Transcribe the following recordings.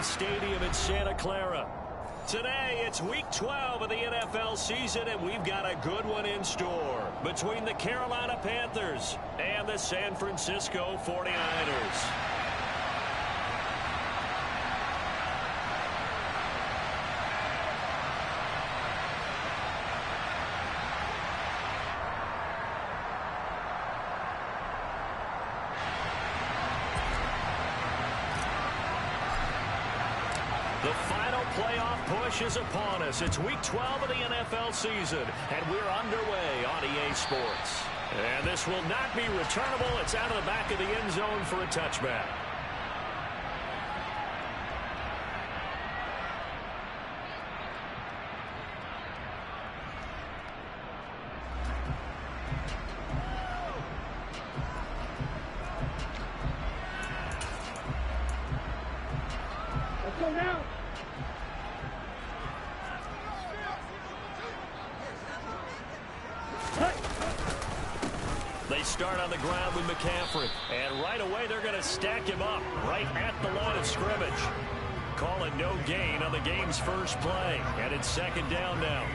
Stadium in Santa Clara. Today, it's Week 12 of the NFL season, and we've got a good one in store between the Carolina Panthers and the San Francisco 49ers. The final playoff push is upon us. It's Week 12 of the NFL season, and we're underway on EA Sports. And this will not be returnable. It's out of the back of the end zone for a touchback. Let's go now. They start on the ground with McCaffrey, and right away they're going to stack him up right at the line of scrimmage. Calling no gain on the game's first play, and it's second down now.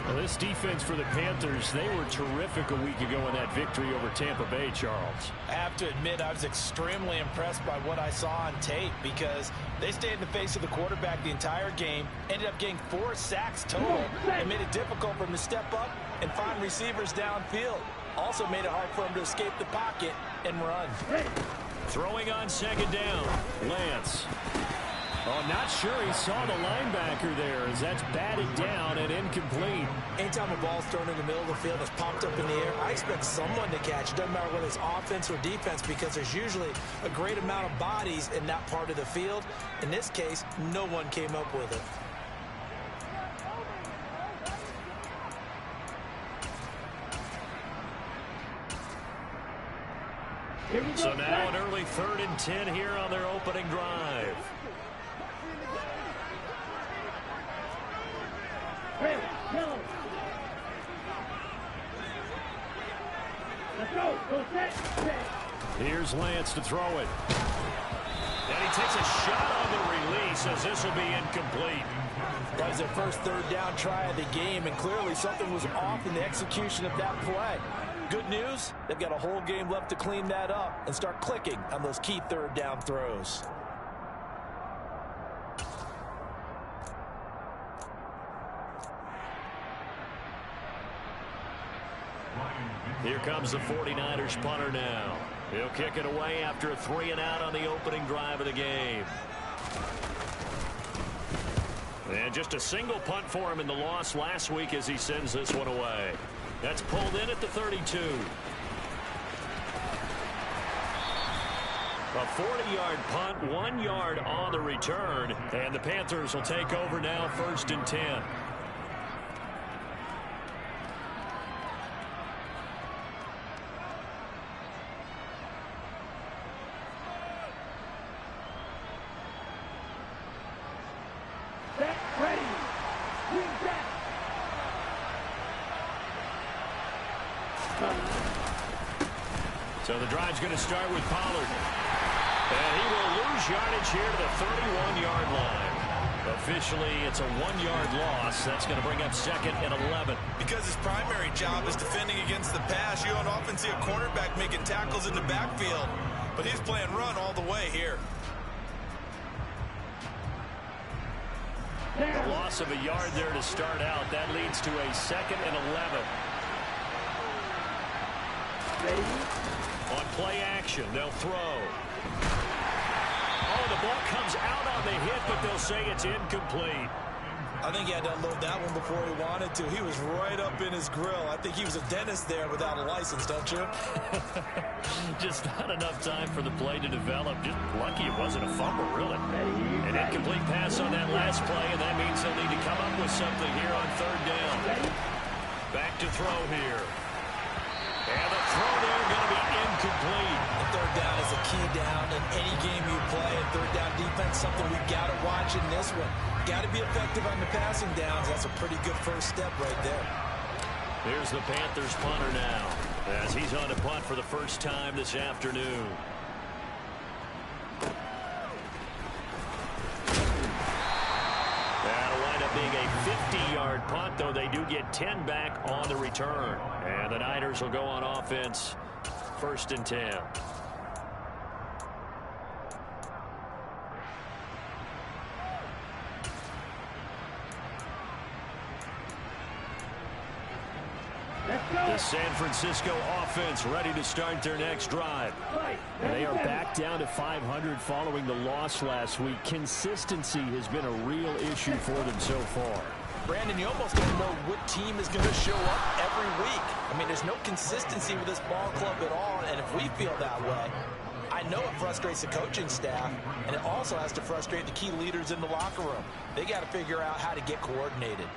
Well, this defense for the Panthers, they were terrific a week ago in that victory over Tampa Bay, Charles. I have to admit, I was extremely impressed by what I saw on tape because they stayed in the face of the quarterback the entire game, ended up getting 4 sacks total, and made it difficult for him to step up and find receivers downfield. Also made it hard for him to escape the pocket and run. Throwing on second down, Lance. Oh, not sure he saw the linebacker there as that's batted down and incomplete. Anytime a ball's thrown in the middle of the field that's popped up in the air, I expect someone to catch it. Doesn't matter whether it's offense or defense because there's usually a great amount of bodies in that part of the field. In this case, no one came up with it. So now an early 3rd and 10 here on their opening drive. Let's go. Go set. Here's Lance to throw it. And he takes a shot on the release as this will be incomplete. That was their first 3rd down try of the game, and clearly something was off in the execution of that play. Good news, they've got a whole game left to clean that up and start clicking on those key 3rd down throws. Here comes the 49ers punter now. He'll kick it away after a 3-and-out on the opening drive of the game. And just a single punt for him in the loss last week as he sends this one away. That's pulled in at the 32. A 40-yard punt, 1 yard on the return, and the Panthers will take over now 1st and 10. So the drive's going to start with Pollard. And he will lose yardage here to the 31-yard line. Officially, it's a 1-yard loss. That's going to bring up 2nd and 11. Because his primary job is defending against the pass, you don't often see a cornerback making tackles in the backfield. But he's playing run all the way here. A loss of a yard there to start out. That leads to a 2nd and 11. On play action, they'll throw. Oh, the ball comes out on the hit, but they'll say it's incomplete. I think he had to unload that one before he wanted to. He was right up in his grill. I think he was a dentist there without a license, don't you? Just not enough time for the play to develop. Just lucky it wasn't a fumble, really. An incomplete pass on that last play, and that means they'll need to come up with something here on 3rd down. Back to throw here. And the throw there going to be incomplete. The 3rd down is a key down in any game you play. And 3rd down defense, something we've got to watch in this one. Got to be effective on the passing downs. That's a pretty good first step right there. Here's the Panthers punter now as he's on to punt for the first time this afternoon. up being a 50-yard punt, though they do get 10 back on the return. And the Niners will go on offense, 1st and 10. The San Francisco offense ready to start their next drive. They are back down to 500 following the loss last week. Consistency has been a real issue for them so far. Brandon, you almost don't know what team is going to show up every week. I mean, there's no consistency with this ball club at all, and if we feel that way, I know it frustrates the coaching staff, and it also has to frustrate the key leaders in the locker room. They got to figure out how to get coordinated.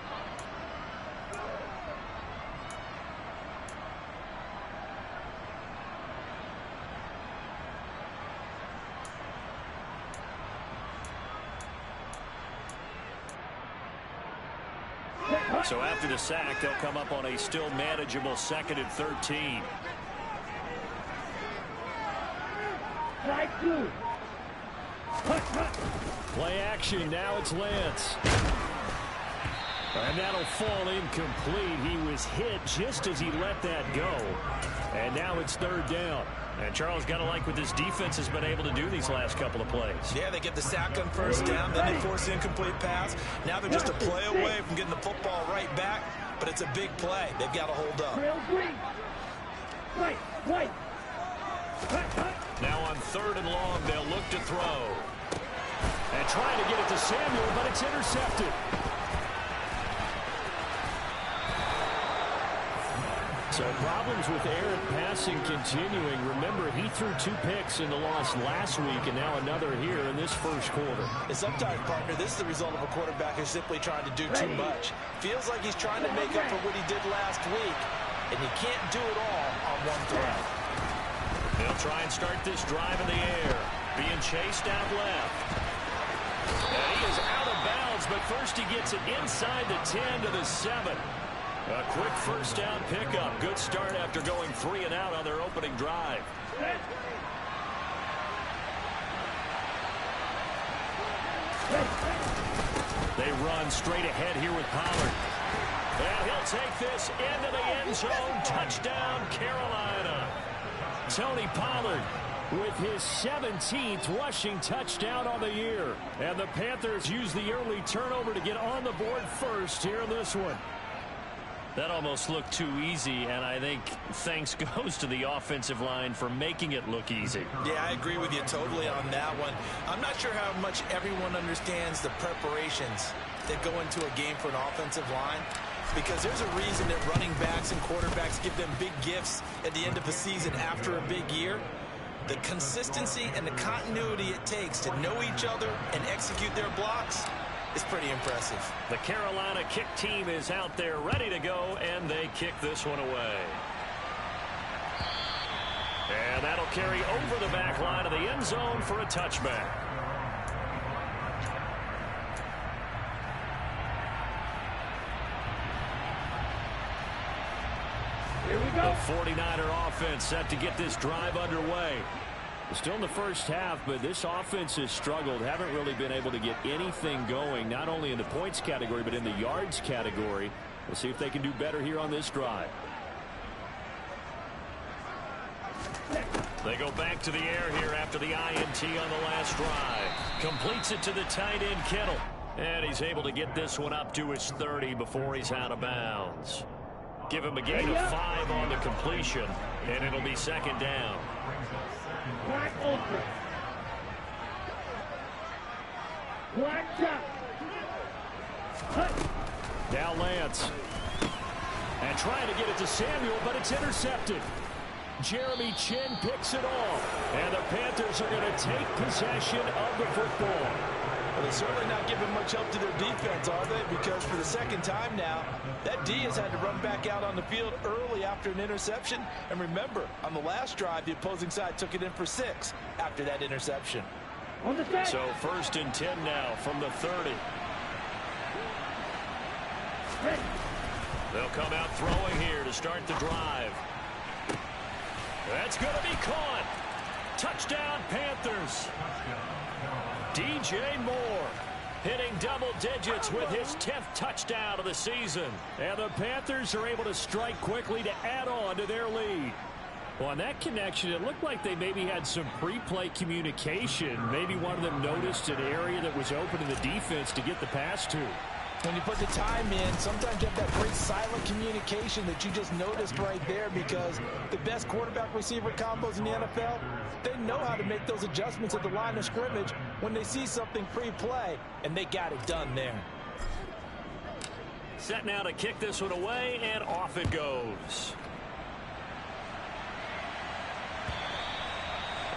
So after the sack, they'll come up on a still manageable 2nd and 13. Play action. Now it's Lance. And that'll fall incomplete. He was hit just as he let that go. And now it's 3rd down. And Charles, got to like what this defense has been able to do these last couple of plays. Yeah, they get the sack on 1st down, then they force the incomplete pass. Now they're just a play away from getting the football right back, but it's a big play. They've got to hold up. Now on 3rd and long, they'll look to throw. And trying to get it to Samuel, but it's intercepted. So problems with errant passing continuing. Remember, he threw 2 picks in the loss last week, and now another here in this 1st quarter. And sometimes, partner, this is the result of a quarterback who's simply trying to do too much. Feels like he's trying to make up for what he did last week, and you can't do it all on one throw. They'll try and start this drive in the air. Being chased out left. And he is out of bounds, but first he gets it inside the 10 to the 7. A quick 1st down pickup. Good start after going 3 and out on their opening drive. They run straight ahead here with Pollard. And he'll take this into the end zone. Touchdown, Carolina. Tony Pollard with his 17th rushing touchdown on the year. And the Panthers use the early turnover to get on the board first here in this one. That almost looked too easy, and I think thanks goes to the offensive line for making it look easy. Yeah, I agree with you totally on that one. I'm not sure how much everyone understands the preparations that go into a game for an offensive line, because there's a reason that running backs and quarterbacks give them big gifts at the end of the season after a big year. The consistency and the continuity it takes to know each other and execute their blocks is pretty impressive. The Carolina kick team is out there ready to go, and they kick this one away. And that'll carry over the back line of the end zone for a touchback. Here we go. The 49er offense set to get this drive underway. Still in the 1st half, but this offense has struggled. Haven't really been able to get anything going, not only in the points category, but in the yards category. We'll see if they can do better here on this drive. They go back to the air here after the INT on the last drive. Completes it to the tight end, Kittle. And he's able to get this one up to his 30 before he's out of bounds. Give him a gain of 5 on the completion, and it'll be 2nd down. Black ultra. Black shot. Now Lance. And trying to get it to Samuel, but it's intercepted. Jeremy Chin picks it off. And the Panthers are going to take possession of the football. Well, they're certainly not giving much help to their defense, are they? Because for the 2nd time now, that D has had to run back out on the field early after an interception. And remember, on the last drive, the opposing side took it in for 6 after that interception. On the set. So 1st and 10 now from the 30. Ready. They'll come out throwing here to start the drive. That's going to be caught. Touchdown, Panthers. DJ Moore. hitting double digits with his 10th touchdown of the season. And the Panthers are able to strike quickly to add on to their lead. Well, on that connection, it looked like they maybe had some pre-play communication. Maybe one of them noticed an area that was open in the defense to get the pass to. When you put the time in, sometimes you have that great silent communication that you just noticed right there, because the best quarterback-receiver combos in the NFL, they know how to make those adjustments at the line of scrimmage when they see something pre-play, and they got it done there. Set now to kick this one away, and off it goes.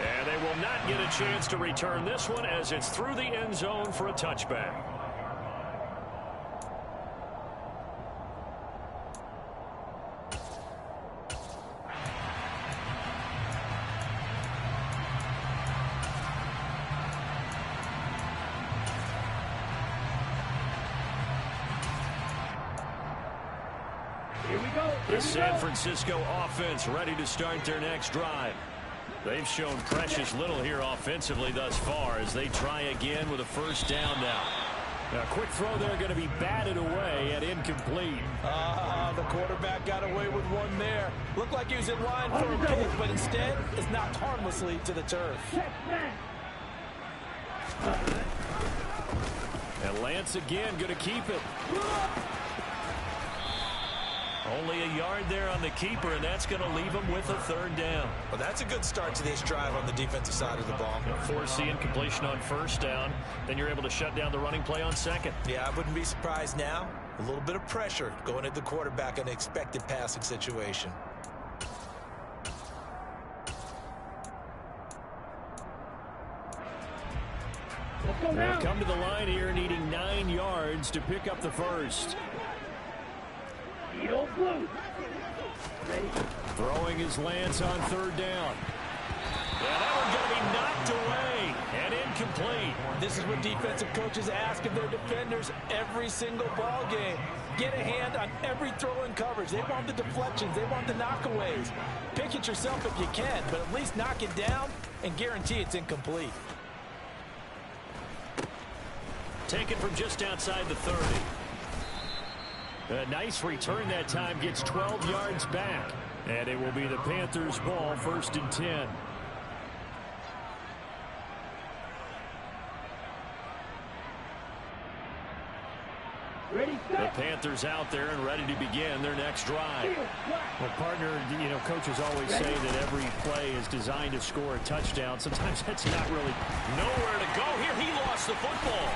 And they will not get a chance to return this one as it's through the end zone for a touchback. The San Francisco offense ready to start their next drive. They've shown precious little here offensively thus far as they try again with a first down now. A quick throw there going to be batted away and incomplete. The quarterback got away with one there. Looked like he was in line for a pick, but instead is knocked harmlessly to the turf. And Lance again going to keep it. Only a yard there on the keeper, and that's going to leave him with a third down. Well, that's a good start to this drive on the defensive side of the ball. Force the incompletion on first down. Then you're able to shut down the running play on second. Yeah, I wouldn't be surprised now. A little bit of pressure going at the quarterback in an expected passing situation. They'll come to the line here needing 9 yards to pick up the first. Throwing his Lance on third down. Yeah, that one's going to be knocked away and incomplete. This is what defensive coaches ask of their defenders every single ball game. Get a hand on every throw in coverage. They want the deflections. They want the knockaways. Pick it yourself if you can, but at least knock it down and guarantee it's incomplete. Taken from just outside the 30. A nice return that time, gets 12 yards back. And it will be the Panthers' ball, 1st and 10. The Panthers out there and ready to begin their next drive. Well, partner, you know, coaches always say that every play is designed to score a touchdown. Sometimes that's not really nowhere to go. Here he lost the football.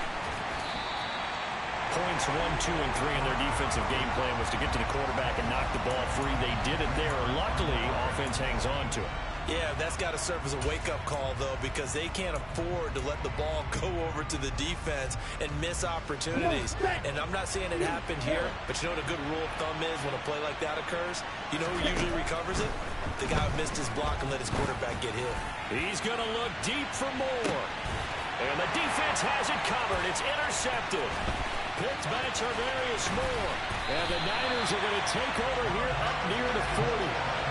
Points 1, 2, and 3 in their defensive game plan was to get to the quarterback and knock the ball free. They did it there. Luckily, offense hangs on to it. Yeah, that's got to serve as a wake-up call, though, because they can't afford to let the ball go over to the defense and miss opportunities. And I'm not saying it happened here, but you know what a good rule of thumb is when a play like that occurs? You know who usually recovers it? The guy who missed his block and let his quarterback get hit. He's going to look deep for more. And the defense has it covered. It's intercepted. Picked by Tarvarius Moore. And the Niners are going to take over here up near the 40.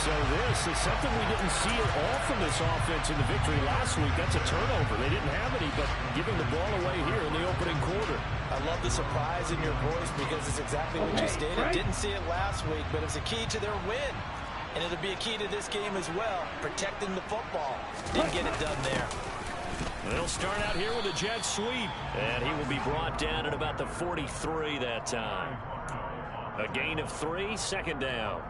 So this is something we didn't see at all from this offense in the victory last week. That's a turnover. They didn't have any, but giving the ball away here in the opening quarter. I love the surprise in your voice because it's exactly what you stated. Didn't see it last week, but it's a key to their win. And it'll be a key to this game as well, protecting the football. Didn't get it done there. They'll start out here with a jet sweep, and he will be brought down at about the 43 that time. A gain of 3, second down.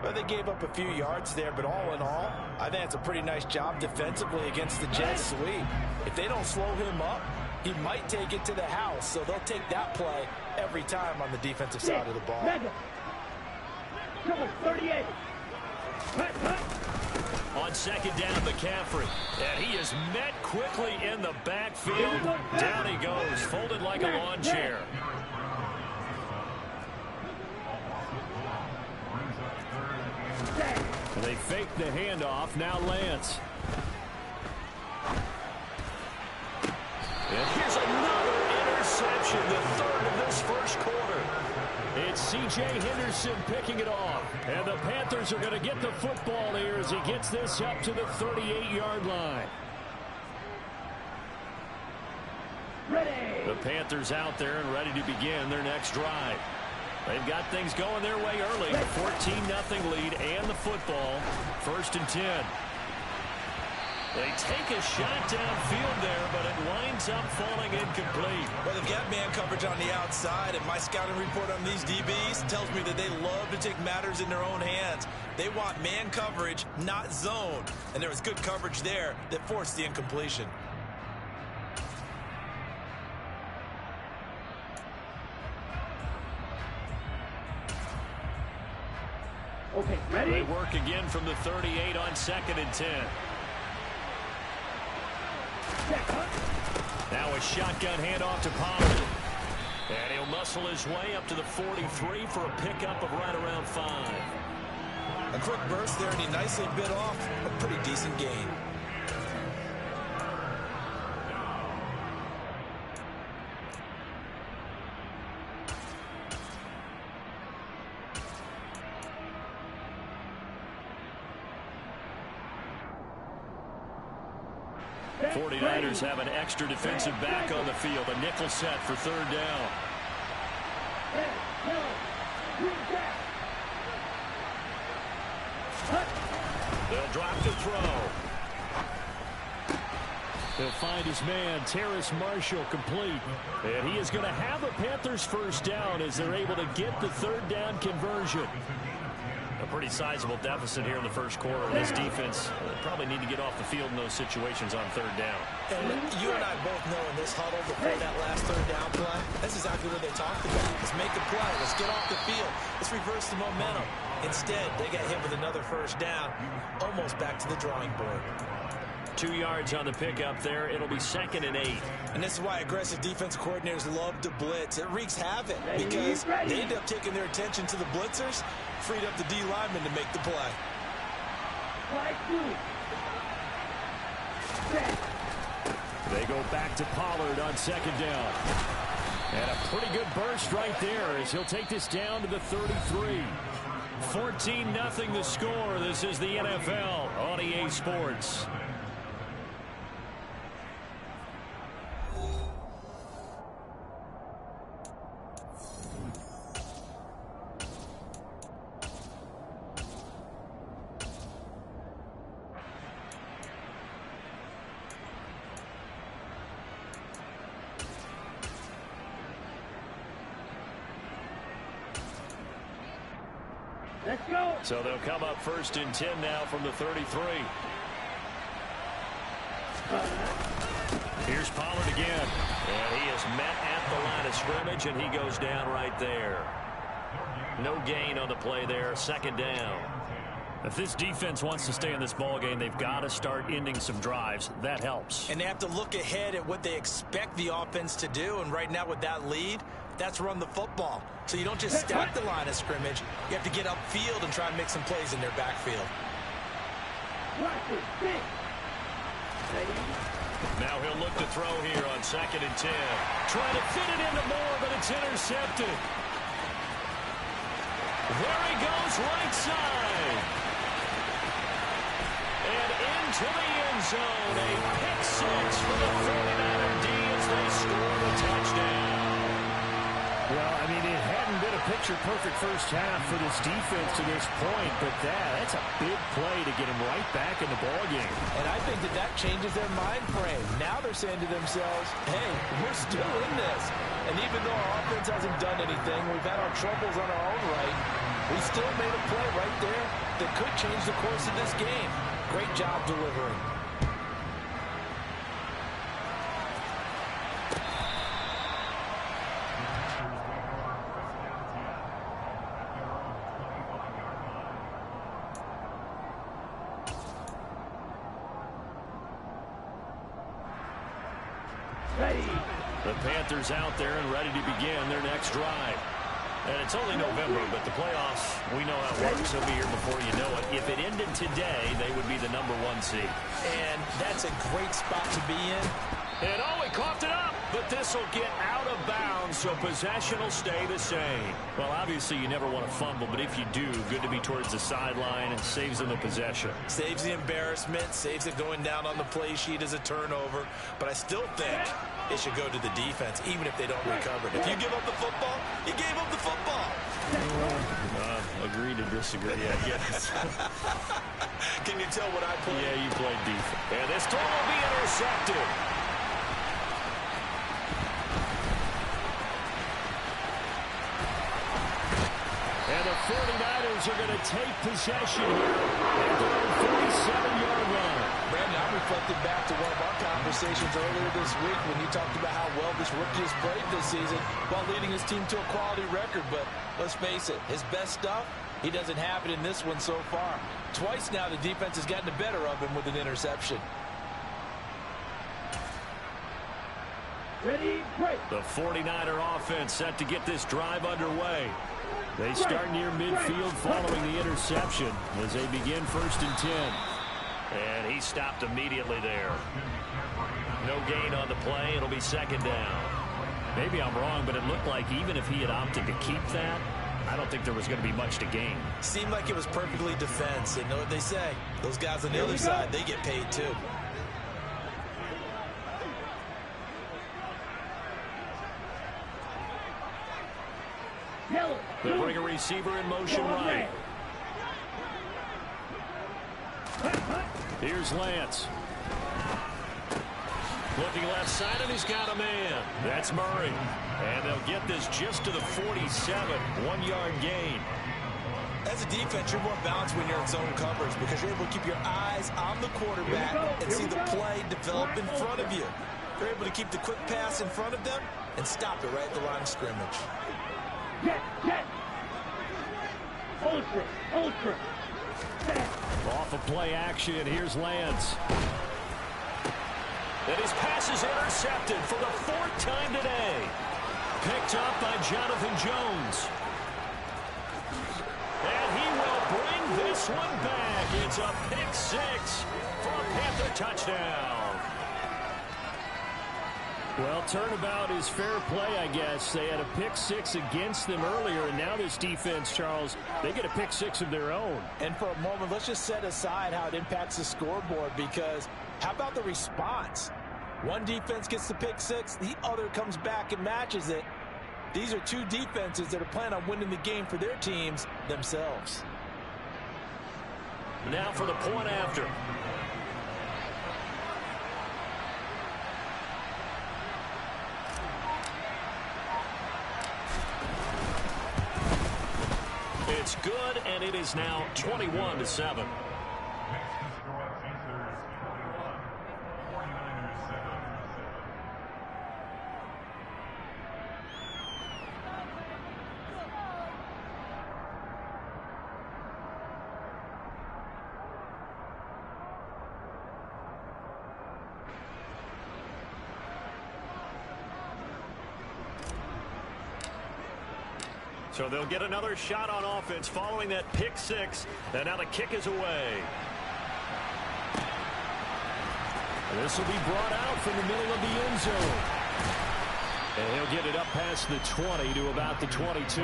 Well, they gave up a few yards there, but all in all, I think it's a pretty nice job defensively against the jet sweep. If they don't slow him up, he might take it to the house, so they'll take that play every time on the defensive side of the ball. Number 38. On second down, McCaffrey. And he is met quickly in the backfield. Down he goes, folded like a lawn chair. They fake the handoff. Now Lance. And here's another interception, the third of this first quarter. It's C.J. Henderson picking it off. And the Panthers are going to get the football here as he gets this up to the 38-yard line. Ready. The Panthers out there and ready to begin their next drive. They've got things going their way early. 14-0 lead and the football. 1st and 10. They take a shot downfield there, but it winds up falling incomplete. Well, they've got man coverage on the outside, and my scouting report on these DBs tells me that they love to take matters in their own hands. They want man coverage, not zone. And there was good coverage there that forced the incompletion. Okay, ready? They work again from the 38 on 2nd and 10. Now a shotgun handoff to Pollard. And he'll muscle his way up to the 43 for a pickup of right around 5. A quick burst there, and he nicely bit off a pretty decent gain. The 49ers have an extra defensive back on the field. A nickel set for 3rd down. They'll drop the throw. He'll find his man, Terrace Marshall, complete. And he is going to have the Panthers 1st down as they're able to get the 3rd down conversion. A pretty sizable deficit here in the 1st quarter. This defense probably need to get off the field in those situations on 3rd down. And you and I both know in this huddle before that last 3rd down play, that's exactly what they talked about. Let's make a play. Let's get off the field. Let's reverse the momentum. Instead, they got hit with another 1st down, almost back to the drawing board. 2 yards on the pickup there. It'll be 2nd and 8. And this is why aggressive defensive coordinators love to blitz. It wreaks havoc because they end up taking their attention to the blitzers, freed up the D lineman to make the play. They go back to Pollard on 2nd down. And a pretty good burst right there as he'll take this down to the 33. 14-0 the score. This is the NFL on EA Sports. Let's go. So they'll come up 1st and 10 now from the 33. Here's Pollard again. And he is met at the line of scrimmage, and he goes down right there. No gain on the play there. 2nd down. If this defense wants to stay in this ballgame, they've got to start ending some drives. That helps. And they have to look ahead at what they expect the offense to do. And right now with that lead, that's run the football. So you don't just stack the line of scrimmage. You have to get upfield and try and make some plays in their backfield. Now he'll look to throw here on 2nd and 10. Trying to fit it into Moore, but it's intercepted. There he goes, right side. And into the end zone. A pick 6 for the 49er D as they score the touchdown. Well, I mean, it hadn't been a picture-perfect 1st half for this defense to this point, but that's a big play to get them right back in the ballgame. And I think that changes their mind frame. Now they're saying to themselves, hey, we're still in this. And even though our offense hasn't done anything, we've had our troubles on our own right, we still made a play right there that could change the course of this game. Great job delivering. The Panthers out there and ready to begin their next drive. And it's only November, but the playoffs, we know how it works. They'll be here before you know it. If it ended today, they would be the #1 seed. And that's a great spot to be in. And he coughed it up, but this this will get out of bounds, so possession will stay the same. Well, obviously you never want to fumble, but if you do, good to be towards the sideline and saves them the possession. Saves the embarrassment, saves it going down on the play sheet as a turnover. But I still think it should go to the defense, even if they don't recover it. If you give up the football, you gave up the football. Agree to disagree, I guess. Can you tell what I played? Yeah, you played defense. And this throw will be intercepted. And the 49ers are going to take possession here at their own 47-yard line. Brandon, I'm reflecting back to one of our conversations earlier this week when you talked about how well this rookie has played this season while leading his team to a quality record. But let's face it, his best stuff, he doesn't have it in this one so far. Twice now the defense has gotten the better of him with an interception. Ready, break. The 49er offense set to get this drive underway. They start near midfield following the interception as they begin 1st and 10. And he stopped immediately there. No gain on the play. It'll be 2nd down. Maybe I'm wrong, but it looked like even if he had opted to keep that, I don't think there was going to be much to gain. Seemed like it was perfectly defense. And know what they say? Those guys on the other side, they get paid too. They'll bring a receiver in motion right. Here's Lance. Looking left side, and he's got a man. That's Murray. And they'll get this just to the 47. 1-yard gain. As a defense, you're more balanced when you're in zone coverage because you're able to keep your eyes on the quarterback and see the play develop in front of you. You're able to keep the quick pass in front of them and stop it right at the line of scrimmage. Get. Ultra. Off of play action, here's Lance. And his pass is intercepted for the 4th time today. Picked up by Jonathan Jones. And he will bring this one back. It's a pick 6 for a Panther touchdown. Well, turnabout is fair play, I guess. They had a pick 6 against them earlier, and now this defense, Charles, they get a pick 6 of their own. And for a moment, let's just set aside how it impacts the scoreboard, because how about the response? One defense gets the pick 6, the other comes back and matches it. These are two defenses that are planning on winning the game for their teams themselves. Now for the point after. It's good, and it is now 21-7. So they'll get another shot on offense following that pick 6. And now the kick is away. This will be brought out from the middle of the end zone. And he'll get it up past the 20 to about the 22.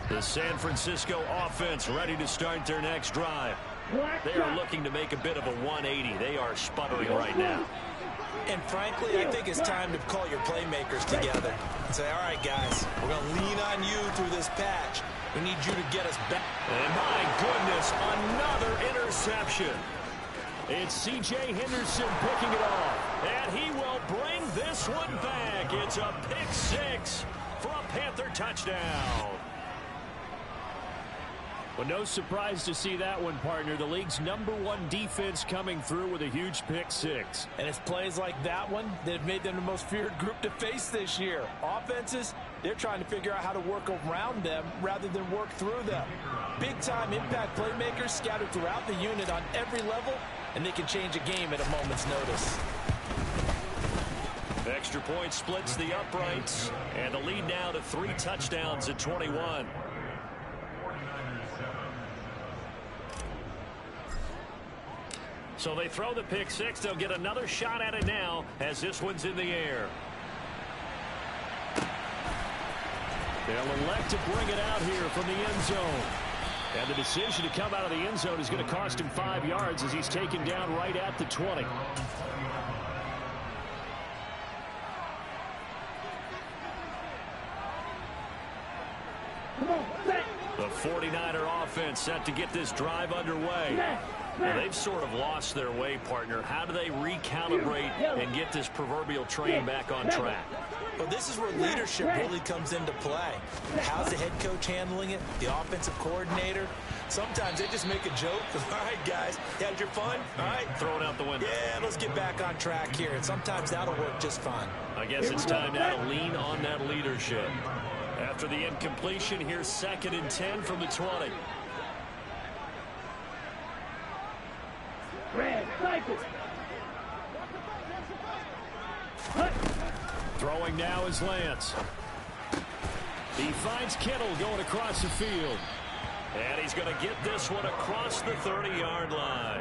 The San Francisco offense ready to start their next drive. They are looking to make a bit of a 180. They are sputtering right now. And frankly, I think it's time to call your playmakers together and say, all right, guys, we're going to lean on you through this patch. We need you to get us back. And my goodness, another interception. It's C.J. Henderson picking it off. And he will bring this one back. It's a pick 6 for a Panther touchdown. Well, no surprise to see that one, partner. The league's #1 defense coming through with a huge pick six. And it's plays like that one that have made them the most feared group to face this year. Offenses, they're trying to figure out how to work around them rather than work through them. Big-time impact playmakers scattered throughout the unit on every level, and they can change a game at a moment's notice. Extra point splits the uprights, and the lead now to 3 touchdowns at 21. So they throw the pick six. They'll get another shot at it now as this one's in the air. They'll elect to bring it out here from the end zone. And the decision to come out of the end zone is going to cost him 5 yards as he's taken down right at the 20. The 49er offense set to get this drive underway. Well, they've sort of lost their way, partner. How do they recalibrate and get this proverbial train back on track? Well, this is where leadership really comes into play. How's the head coach handling it? The offensive coordinator? Sometimes they just make a joke. All right, guys, you had your fun? All right. Throw it out the window. Yeah, let's get back on track here. And sometimes that'll work just fine. I guess it's time now to lean on that leadership. After the incompletion, here's 2nd and 10 from the 20. Red, cycle. Throwing now is Lance. He finds Kittle going across the field. And he's going to get this one across the 30-yard line.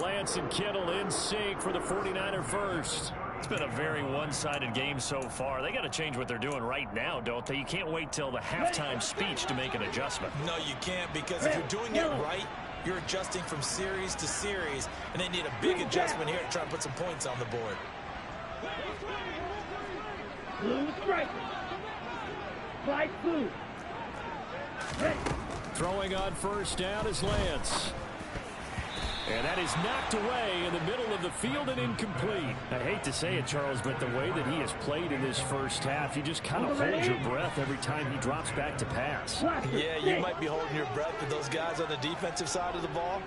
Lance and Kittle in sync for the 49er first. It's been a very one-sided game so far. They got to change what they're doing right now, don't they? You can't wait till the halftime speech to make an adjustment. No, you can't, because if you're doing it right, you're adjusting from series to series, and they need a big adjustment here to try and put some points on the board. Blue striker. White blue. Throwing on first down is Lance. And that is knocked away in the middle of the field and incomplete. I hate to say it, Charles, but the way that he has played in this first half, you just kind of hold your breath every time he drops back to pass. Yeah, you might be holding your breath, but those guys on the defensive side of the ball,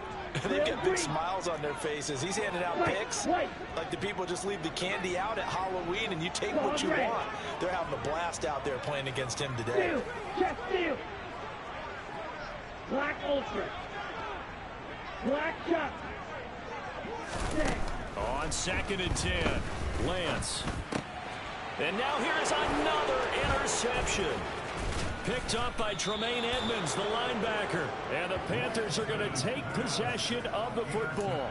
they've got big smiles on their faces. He's handing out picks like the people just leave the candy out at Halloween and you take what you want. They're having a blast out there playing against him today. Chest steal. Black ultra. Black chuck. On 2nd and 10, Lance. and now here's another interception. Picked up by Tremaine Edmonds, the linebacker. And the Panthers are going to take possession of the football.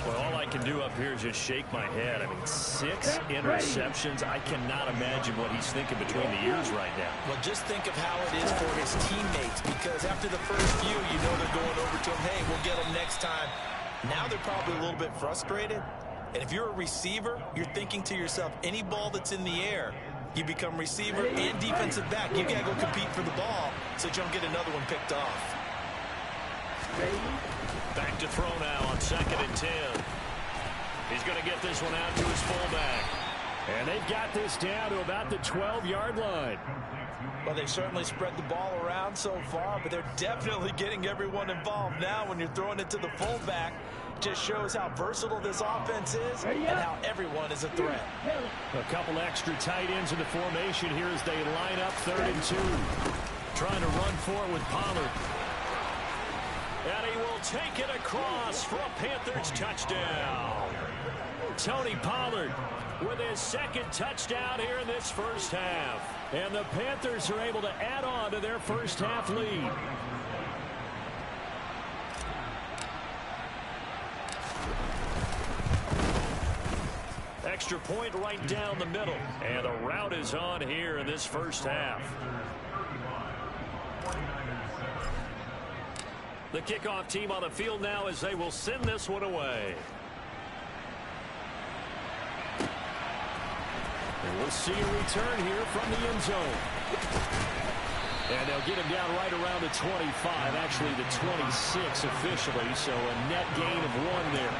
Well, all I can do up here is just shake my head. I mean, 6 interceptions. I cannot imagine what he's thinking between the ears right now. Well, just think of how it is for his teammates, because after the first few, you know they're going over to him, hey, we'll get him next time. Now they're probably a little bit frustrated. And if you're a receiver, you're thinking to yourself, any ball that's in the air, you become receiver and defensive back. You got to go compete for the ball so that you don't get another one picked off. Back to throw now on 2nd and 10. He's going to get this one out to his fullback. And they've got this down to about the 12-yard line. Well, they've certainly spread the ball around so far, but they're definitely getting everyone involved now when you're throwing it to the fullback. Just shows how versatile this offense is and how everyone is a threat. A couple extra tight ends in the formation here as they line up 3rd and 2. Trying to run for it with Pollard. And he will take it across for a Panthers touchdown. Tony Pollard with his 2nd touchdown here in this first half. And the Panthers are able to add on to their first half lead. Extra point right down the middle. And the route is on here in this first half. The kickoff team on the field now as they will send this one away. And we'll see a return here from the end zone. And they'll get him down right around the 25, actually the 26 officially, so a net gain of 1 there.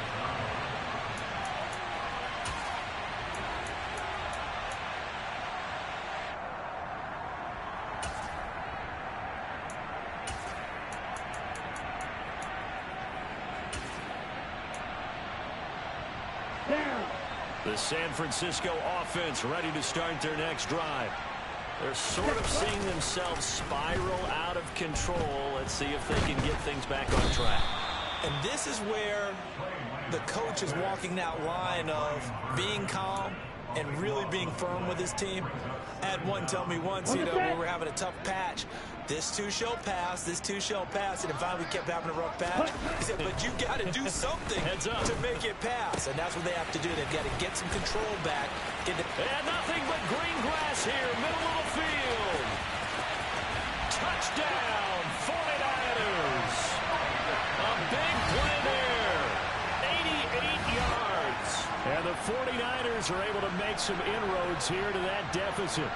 Down. The San Francisco offense ready to start their next drive. They're sort of seeing themselves spiral out of control. Let's see if they can get things back on track. And this is where the coach is walking that line of being calm and really being firm with his team. I had one tell me once, you know, when we were having a tough patch, this too shall pass, this too shall pass, and finally we kept having a rough patch. He said, but you got to do something to make it pass, and that's what they have to do. They've got to get some control back. And nothing but green grass here, middle of the field. Touchdown, 49ers. A big play there, 88 yards. And the 49ers are able to make some inroads here to that deficit.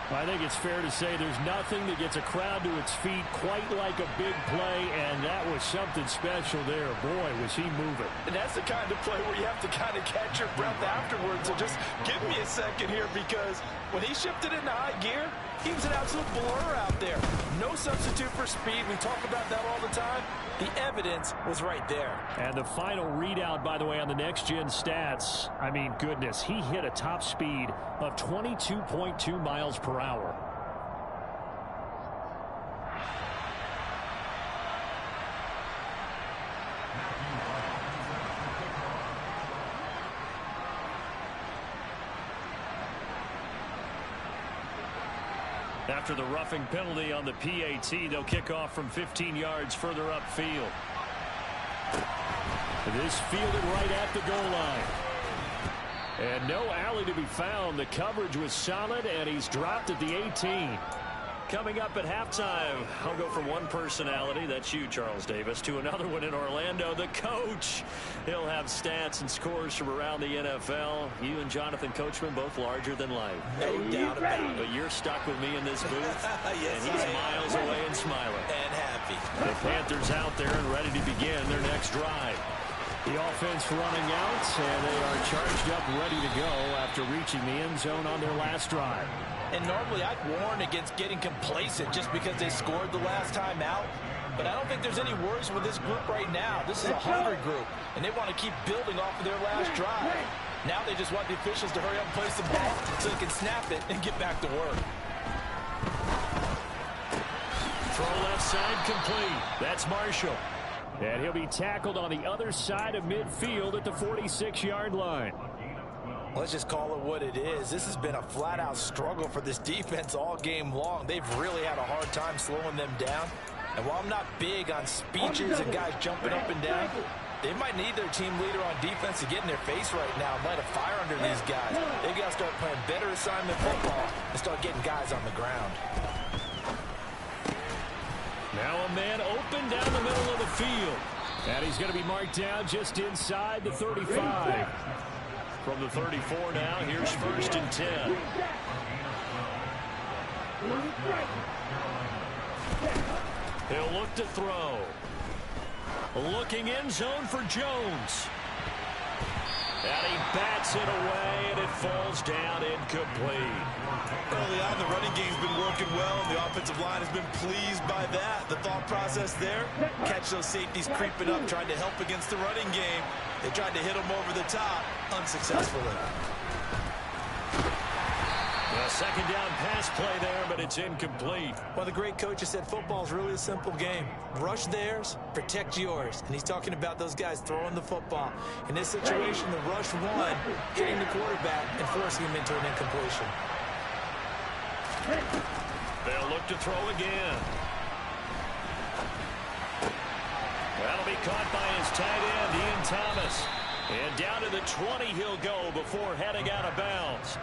I think it's fair to say there's nothing that gets a crowd to its feet quite like a big play, and that was something special there. Boy, was he moving. And that's the kind of play where you have to kind of catch your breath afterwards. So just give me a second here, because when he shifted into high gear, he was an absolute blur out there. No substitute for speed. We talk about that all the time. The evidence was right there. And the final readout, by the way, on the next-gen stats, I mean, goodness, he hit a top speed of 22.2 miles per hour. After the roughing penalty on the PAT, they'll kick off from 15 yards further upfield. This fielded right at the goal line. And no alley to be found. The coverage was solid, and he's dropped at the 18. Coming up at halftime, I'll go from one personality, that's you, Charles Davis, to another one in Orlando, the coach. He'll have stats and scores from around the NFL. You and Jonathan Coachman both larger than life. No doubt about it. But you're stuck with me in this booth, Yes, and he's miles away and smiling. And happy. The Panthers out there and ready to begin their next drive. The offense running out, and they are charged up, ready to go after reaching the end zone on their last drive. And normally I'd warn against getting complacent just because they scored the last time out. But I don't think there's any worries with this group right now. This is a hungry group, and they want to keep building off of their last drive. Now they just want the officials to hurry up and place the ball so they can snap it and get back to work. Throw left side complete. That's Marshall. And he'll be tackled on the other side of midfield at the 46-yard line. Let's just call it what it is. This has been a flat-out struggle for this defense all game long. They've really had a hard time slowing them down. And while I'm not big on speeches and guys jumping up and down, they might need their team leader on defense to get in their face right now and light a fire under these guys. They've got to start playing better assignment football and start getting guys on the ground. Now a man open down the middle of the field. And he's going to be marked down just inside the 35. From the 34 now, here's 1st and 10. He'll look to throw. Looking end zone for Jones. And he bats it away, and it falls down incomplete. Early on, the running game's been working well, and the offensive line has been pleased by that. The thought process there, catch those safeties creeping up, trying to help against the running game. They tried to hit them over the top, unsuccessfully. A second down pass play there, but it's incomplete. Well, the great coach has said football is really a simple game. Rush theirs, protect yours. And he's talking about those guys throwing the football. In this situation, the rush one, hitting the quarterback and forcing him into an incompletion. They'll look to throw again. That'll be caught by his tight end, Ian Thomas. And down to the 20 he'll go before heading out of bounds.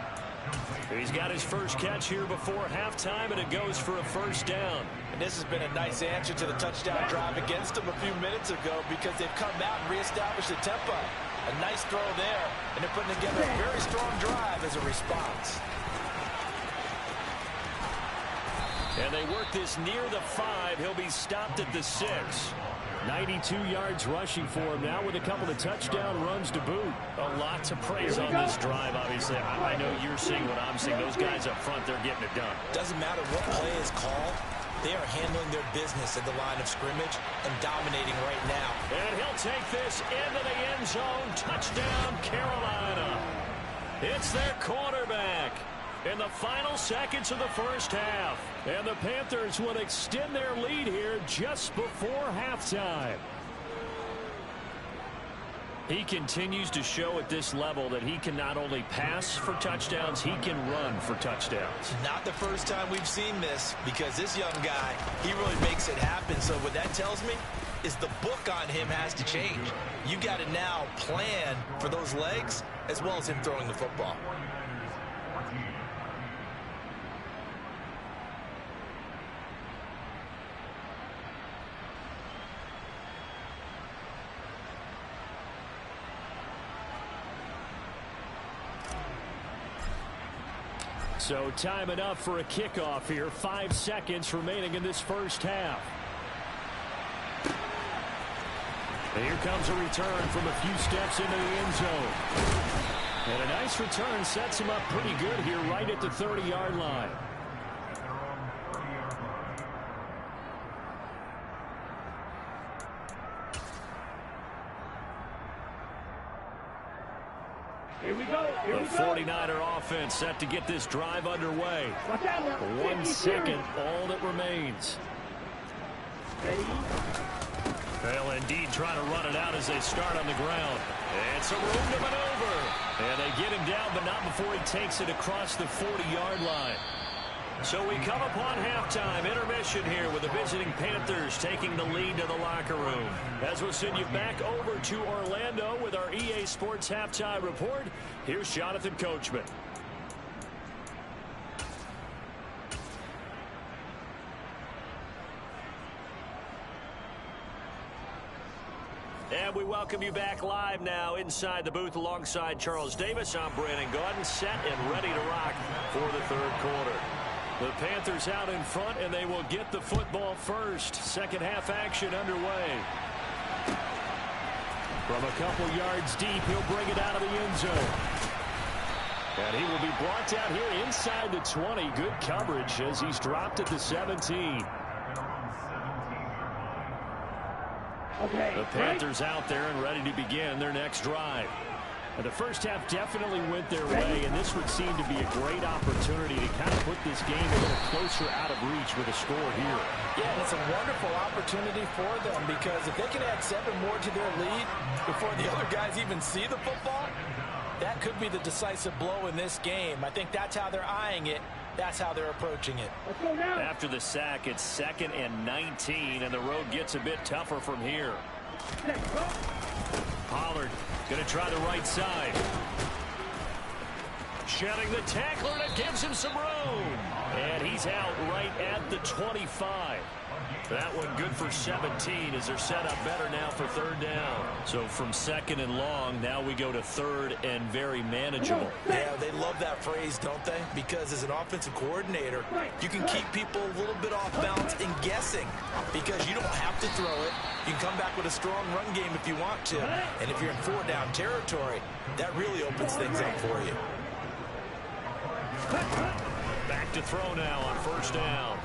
He's got his first catch here before halftime, and it goes for a first down. And this has been a nice answer to the touchdown drive against them a few minutes ago, because they've come out and reestablished the tempo. A nice throw there, and they're putting together a very strong drive as a response. And they work this near the 5. He'll be stopped at the 6. 92 yards rushing for him now with a couple of touchdown runs to boot. A lot to praise on this drive, obviously. I know you're seeing what I'm seeing. Those guys up front, they're getting it done. Doesn't matter what play is called. They are handling their business at the line of scrimmage and dominating right now. And he'll take this into the end zone. Touchdown, Carolina. It's their quarterback in the final seconds of the first half. And the Panthers will extend their lead here just before halftime. He continues to show at this level that he can not only pass for touchdowns, he can run for touchdowns. Not the first time we've seen this, because this young guy, he really makes it happen. So what that tells me is the book on him has to change. You got to now plan for those legs as well as him throwing the football. So time enough for a kickoff here. 5 seconds remaining in this first half. And here comes a return from a few steps into the end zone. And a nice return sets him up pretty good here right at the 30-yard line. Here we go. Here we The go. 49er offense set to get this drive underway. Watch out. 1 second, all that remains. Ready? They'll indeed try to run it out as they start on the ground. And some room to maneuver. And they get him down, but not before he takes it across the 40-yard line. So we come upon halftime, intermission here with the visiting Panthers taking the lead to the locker room. As we'll send you back over to Orlando with our EA Sports Halftime Report, here's Jonathan Coachman. And we welcome you back live now inside the booth alongside Charles Davis. I'm Brandon Gaudin, set and ready to rock for the third quarter. The Panthers out in front, and they will get the football first. Second half action underway. From a couple yards deep, he'll bring it out of the end zone. And he will be brought down here inside the 20. Good coverage as he's dropped at the 17. Okay. The Panthers out there and ready to begin their next drive. And the first half definitely went their way, and this would seem to be a great opportunity to kind of put this game a little closer out of reach with a score here. Yeah, and it's a wonderful opportunity for them, because if they can add 7 more to their lead before the other guys even see the football, that could be the decisive blow in this game. I think that's how they're eyeing it. That's how they're approaching it. Let's go now. After the sack, it's 2nd and 19, and the road gets a bit tougher from here. Let's go. Pollard going to try the right side. Shedding the tackler, and it gives him some room. And he's out right at the 25. That one good for 17 as they're set up better now for third down. So from 2nd and long, now we go to 3rd and very manageable. Yeah, they love that phrase, don't they? Because as an offensive coordinator, you can keep people a little bit off balance and guessing, because you don't have to throw it. You can come back with a strong run game if you want to. And if you're in 4-down territory, that really opens things up for you. Back to throw now on 1st down.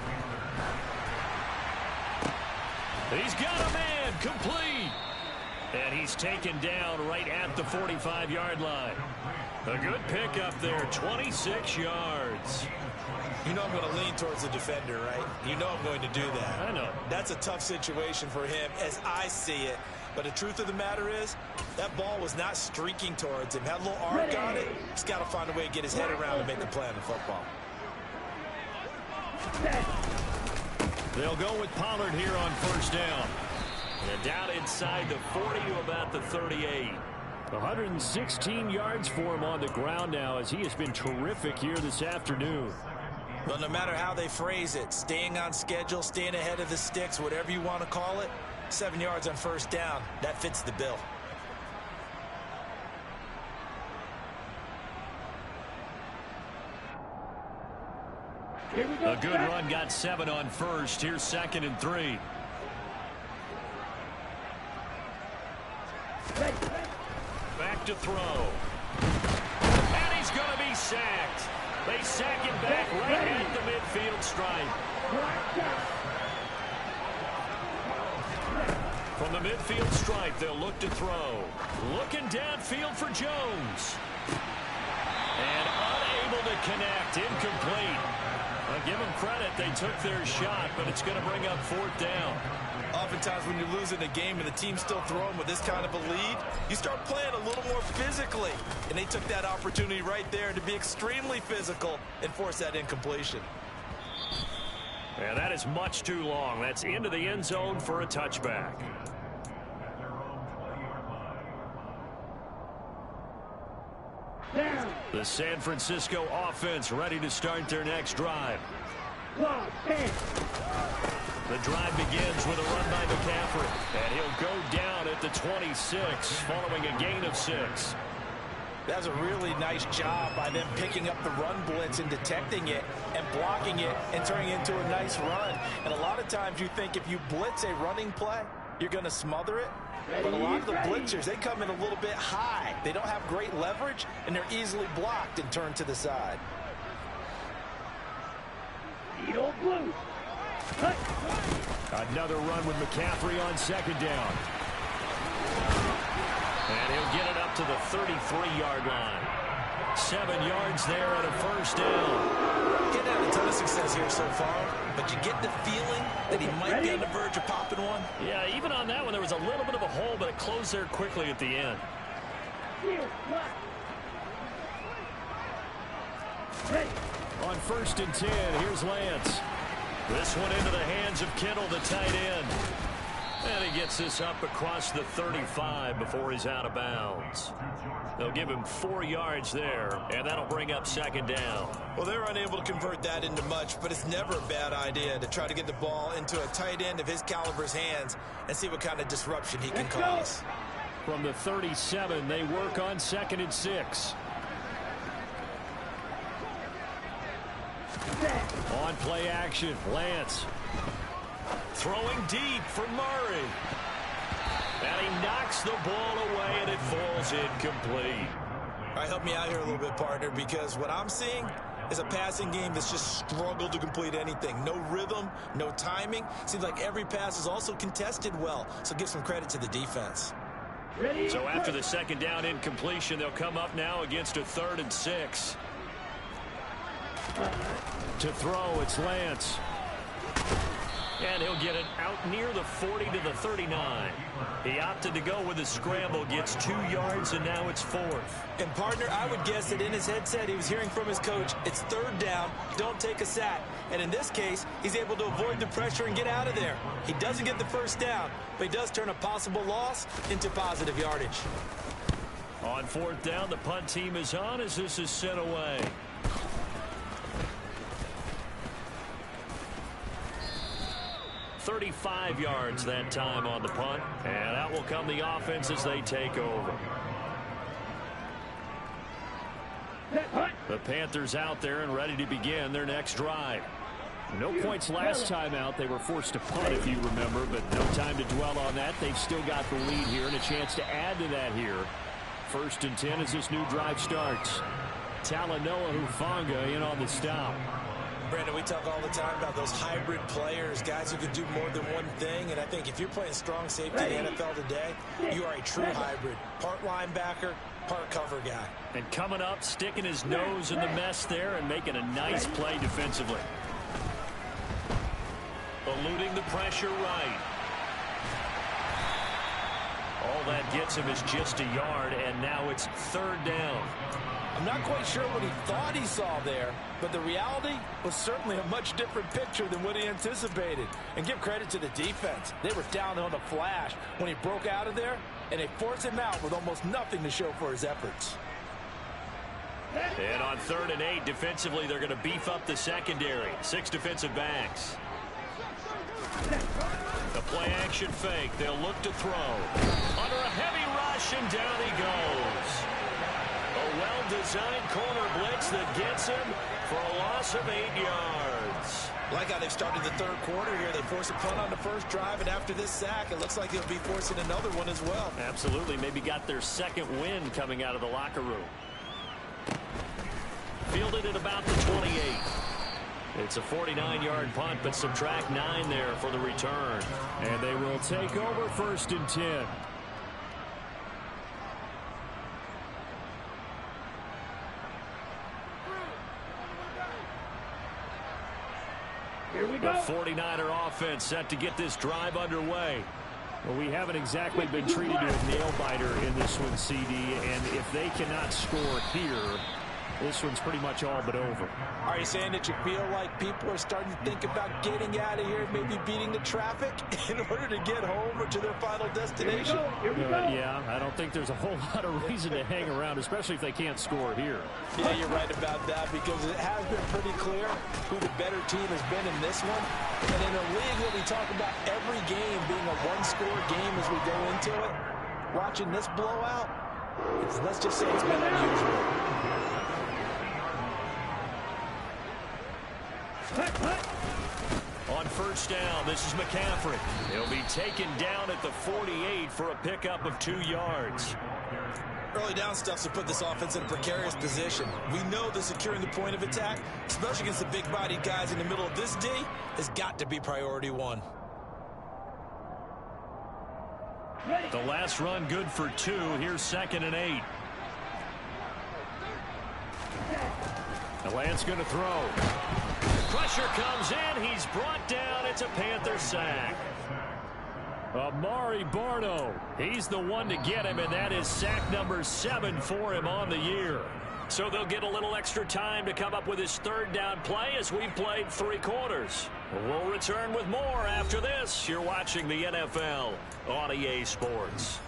He's got a man, complete. And he's taken down right at the 45-yard line. A good pickup there, 26 yards. You know I'm going to lean towards the defender, right? You know I'm going to do that. I know. That's a tough situation for him as I see it. But the truth of the matter is, that ball was not streaking towards him. Had a little arc on it. He's got to find a way to get his head around and make a play on the football. They'll go with Pollard here on 1st down. And down inside the 40 to about the 38. 116 yards for him on the ground now as he has been terrific here this afternoon. Well, no matter how they phrase it, staying on schedule, staying ahead of the sticks, whatever you want to call it, 7 yards on 1st down, that fits the bill. Here we go. A good run got 7 on 1st. Here's 2nd and 3. Back to throw. And he's going to be sacked. They sack him back right at the midfield stripe. From the midfield stripe, they'll look to throw. Looking downfield for Jones. And unable to connect. Incomplete. I'll give them credit. They took their shot, but it's going to bring up 4th down. Oftentimes when you're losing a game and the team's still throwing with this kind of a lead, you start playing a little more physically. And they took that opportunity right there to be extremely physical and force that incompletion. And that is much too long. That's into the end zone for a touchback. Down. The San Francisco offense ready to start their next drive. Clock. 10. The drive begins with a run by McCaffrey. And he'll go down at the 26 following a gain of 6. That's a really nice job by them picking up the run blitz and detecting it and blocking it and turning it into a nice run. And a lot of times you think if you blitz a running play, you're going to smother it. But a lot of the blitzers, they come in a little bit high. They don't have great leverage, and they're easily blocked and turned to the side. Eagle blue. Cut. Another run with McCaffrey on 2nd down. And he'll get it up to the 33-yard line. 7 yards there and a 1st down. Getting had a ton of success here so far, but you get the feeling that he might be on the verge of popping one. Yeah, even on that one, there was a little bit of a hole, but it closed there quickly at the end. Here. Clock. Ready. On 1st and 10, here's Lance. This one into the hands of Kittle, the tight end. And he gets this up across the 35 before he's out of bounds. They'll give him 4 yards there, and that'll bring up 2nd down. Well, they're unable to convert that into much, but it's never a bad idea to try to get the ball into a tight end of his caliber's hands and see what kind of disruption he can cause. From the 37, they work on 2nd and 6. On play action, Lance. Throwing deep for Murray. And he knocks the ball away, and it falls incomplete. All right, help me out here a little bit, partner, because what I'm seeing is a passing game that's just struggled to complete anything. No rhythm, no timing. Seems like every pass is also contested well, so give some credit to the defense. Ready. So after the 2nd down incompletion, they'll come up now against a 3rd and 6. To throw, it's Lance. And he'll get it out near the 40 to the 39. He opted to go with a scramble, gets 2 yards, and now it's 4th. And, partner, I would guess that in his headset he was hearing from his coach, it's 3rd down, don't take a sack. And in this case, he's able to avoid the pressure and get out of there. He doesn't get the 1st down, but he does turn a possible loss into positive yardage. On 4th down, the punt team is on as this is sent away. 35 yards that time on the punt, and out will come the offense as they take over. The Panthers out there and ready to begin their next drive. No points last time out. They were forced to punt, if you remember, but no time to dwell on that. They've still got the lead here and a chance to add to that here. 1st and 10 as this new drive starts. Talanoa Hufanga in on the stop. Brandon, we talk all the time about those hybrid players, guys who can do more than one thing, and I think if you're playing strong safety in the NFL today, you are a true hybrid. Part linebacker, part cover guy. And coming up, sticking his nose in the mess there and making a nice play defensively. Eluding the pressure right. All that gets him is just a yard, and now it's 3rd down. I'm not quite sure what he thought he saw there, but the reality was certainly a much different picture than what he anticipated. And give credit to the defense. They were down on the flash when he broke out of there, and they forced him out with almost nothing to show for his efforts. And on 3rd and 8, defensively, they're going to beef up the secondary. 6 defensive backs. The play action fake. They'll look to throw. Under a heavy rush, and down he goes. A well-designed corner blitz that gets him for a loss of 8 yards. Like how they've started the 3rd quarter here. They force a punt on the 1st drive, and after this sack, it looks like they'll be forcing another one as well. Absolutely. Maybe got their 2nd win coming out of the locker room. Fielded at about the 28. It's a 49-yard punt, but subtract 9 there for the return. And they will take over 1st and 10. Here we The go. 49er offense set to get this drive underway. Well, we haven't exactly been treated to a nail-biter in this one, CD, and if they cannot score here, this one's pretty much all but over. Are you saying that you feel like people are starting to think about getting out of here, maybe beating the traffic in order to get home or to their final destination? Here we go. Yeah, I don't think there's a whole lot of reason to hang around, especially if they can't score here. Yeah, you're right about that, because it has been pretty clear who the better team has been in this one. And in a league where we talk about every game being a one-score game as we go into it, watching this blowout, let's just say it's been unusual. On 1st down, this is McCaffrey. He'll be taken down at the 48 for a pickup of 2 yards. Early down stuff to put this offense in a precarious position. We know that securing the point of attack, especially against the big-bodied guys in the middle of this D, has got to be priority 1. The last run good for 2. Here's 2nd and 8. The Lance going to throw. Pressure comes in. He's brought down. It's a Panther sack. Amari Barno. He's the one to get him, and that is sack number 7 for him on the year. So they'll get a little extra time to come up with his 3rd down play as we've played 3 quarters. We'll return with more after this. You're watching the NFL on EA Sports.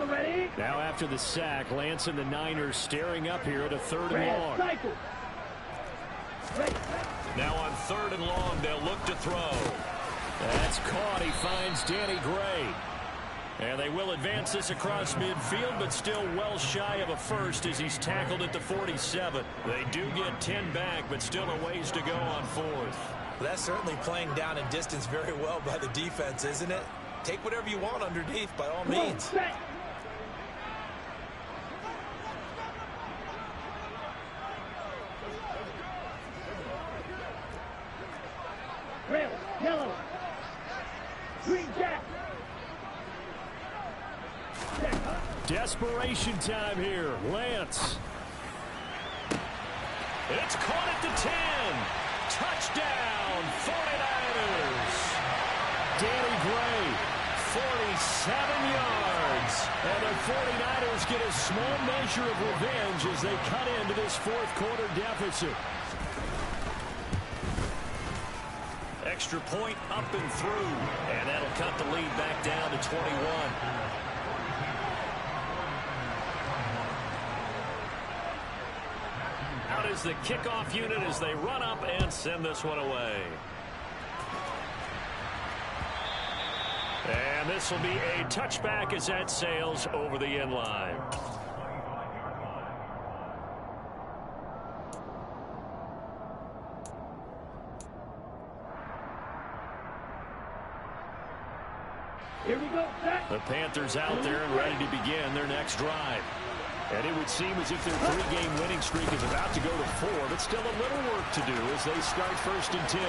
Ready? Now after the sack, Lance and the Niners staring up here at a 3rd and long. Cycle. Ready. Now on 3rd and long, they'll look to throw. That's caught. He finds Danny Gray. And they will advance this across midfield, but still well shy of a first as he's tackled at the 47. They do get 10 back, but still a ways to go on 4th. Well, that's certainly playing down in distance very well by the defense, isn't it? Take whatever you want underneath, by all means. Set. Rail, yellow, green jack. Desperation time here. Lance. It's caught at the 10. Touchdown, 49ers. Danny Gray. 47 yards. And the 49ers get a small measure of revenge as they cut into this 4th quarter deficit. Extra point up and through. And that'll cut the lead back down to 21. Out is the kickoff unit as they run up and send this one away. And this will be a touchback as that sails over the end line. Here we go. Set. The Panthers out there and ready to begin their next drive. And it would seem as if their 3-game winning streak is about to go to 4, but still a little work to do as they start 1st and 10.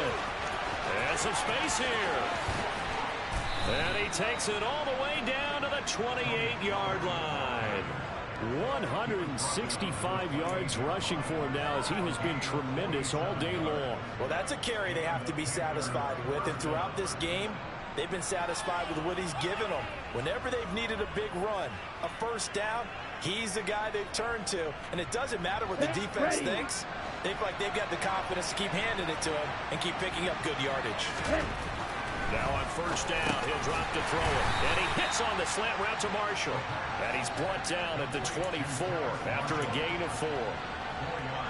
And some space here. And he takes it all the way down to the 28-yard line. 165 yards rushing for him now as he has been tremendous all day long. Well, that's a carry they have to be satisfied with, and throughout this game, they've been satisfied with what he's given them. Whenever they've needed a big run, a 1st down, he's the guy they've turned to, and it doesn't matter what the defense thinks. They feel like they've got the confidence to keep handing it to him and keep picking up good yardage. Now on 1st down, he'll drop to throw it. And he hits on the slant route to Marshall. And he's brought down at the 24 after a gain of 4.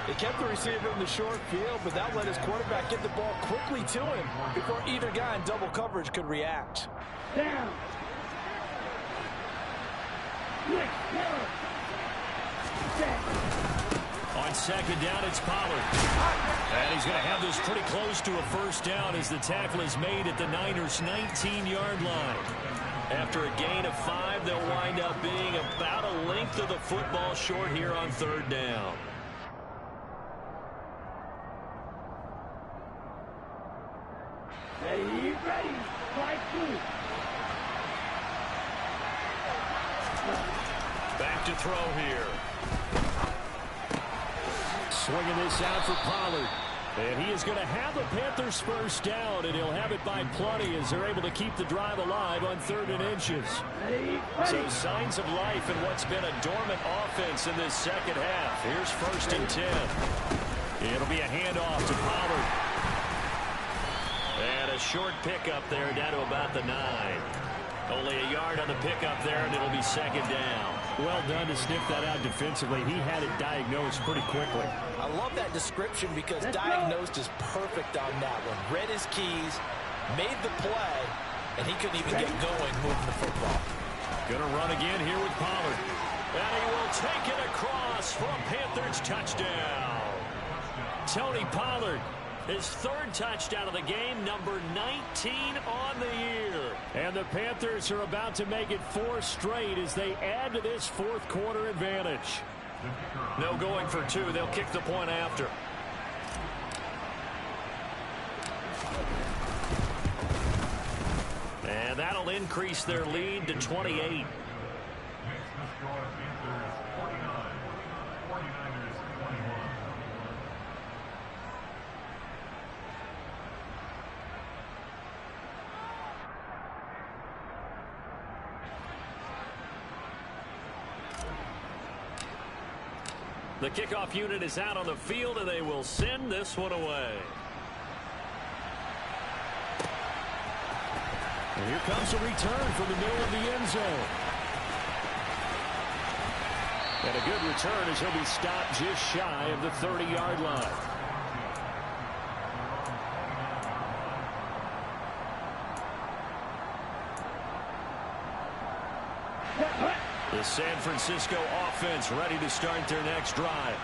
They kept the receiver in the short field, but that let his quarterback get the ball quickly to him before either guy in double coverage could react. Down. Yellow. Set. On 2nd down, it's Pollard. And he's going to have this pretty close to a 1st down as the tackle is made at the Niners' 19-yard line. After a gain of 5, they'll wind up being about a length of the football short here on third down. Ready, ready. Fight through. Back to throw here. Swinging this out for Pollard. And he is going to have the Panthers first down, and he'll have it by plenty as they're able to keep the drive alive on 3rd and inches. Ready, So ready. signs of life in what's been a dormant offense in this second half. Here's 1st and 10. It'll be a handoff to Pollard. And a short pickup there down to about the 9. Only a yard on the pickup there, and it'll be 2nd down. Well done to sniff that out defensively. He had it diagnosed pretty quickly. I love that description because Let's diagnosed is perfect on that one. Read his keys, made the play, and he couldn't even get going moving the football. Gonna run again here with Pollard. And he will take it across for a Panthers touchdown. Tony Pollard, his 3rd touchdown of the game, number 19 on the year. And the Panthers are about to make it 4 straight as they add to this 4th quarter advantage. No going for 2. They'll kick the point after. And that'll increase their lead to 28. The kickoff unit is out on the field, and they will send this one away. And here comes a return from the middle of the end zone. And a good return as he'll be stopped just shy of the 30-yard line. The San Francisco offense ready to start their next drive.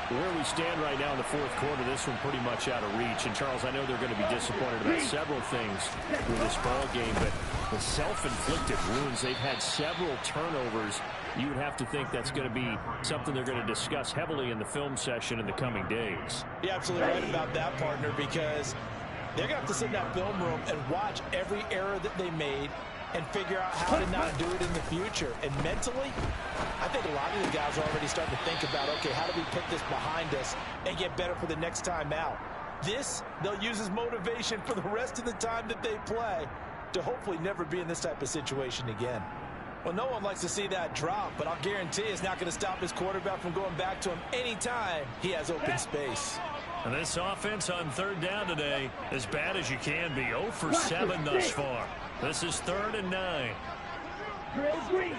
Where we stand right now in the 4th quarter, this one pretty much out of reach. And, Charles, I know they're going to be disappointed about several things with this ball game, but the self-inflicted wounds, they've had several turnovers. You would have to think that's going to be something they're going to discuss heavily in the film session in the coming days. You're absolutely right about that, partner, because they're going to have to sit in that film room and watch every error that they made and figure out how to not do it in the future. And mentally, I think a lot of the guys are already starting to think about, okay, how do we put this behind us and get better for the next time out? This, they'll use as motivation for the rest of the time that they play to hopefully never be in this type of situation again. Well, no one likes to see that drop, but I'll guarantee it's not going to stop his quarterback from going back to him anytime he has open space. And this offense on 3rd down today, as bad as you can be, 0 for 7 thus far. This is 3rd and 9. Drill green.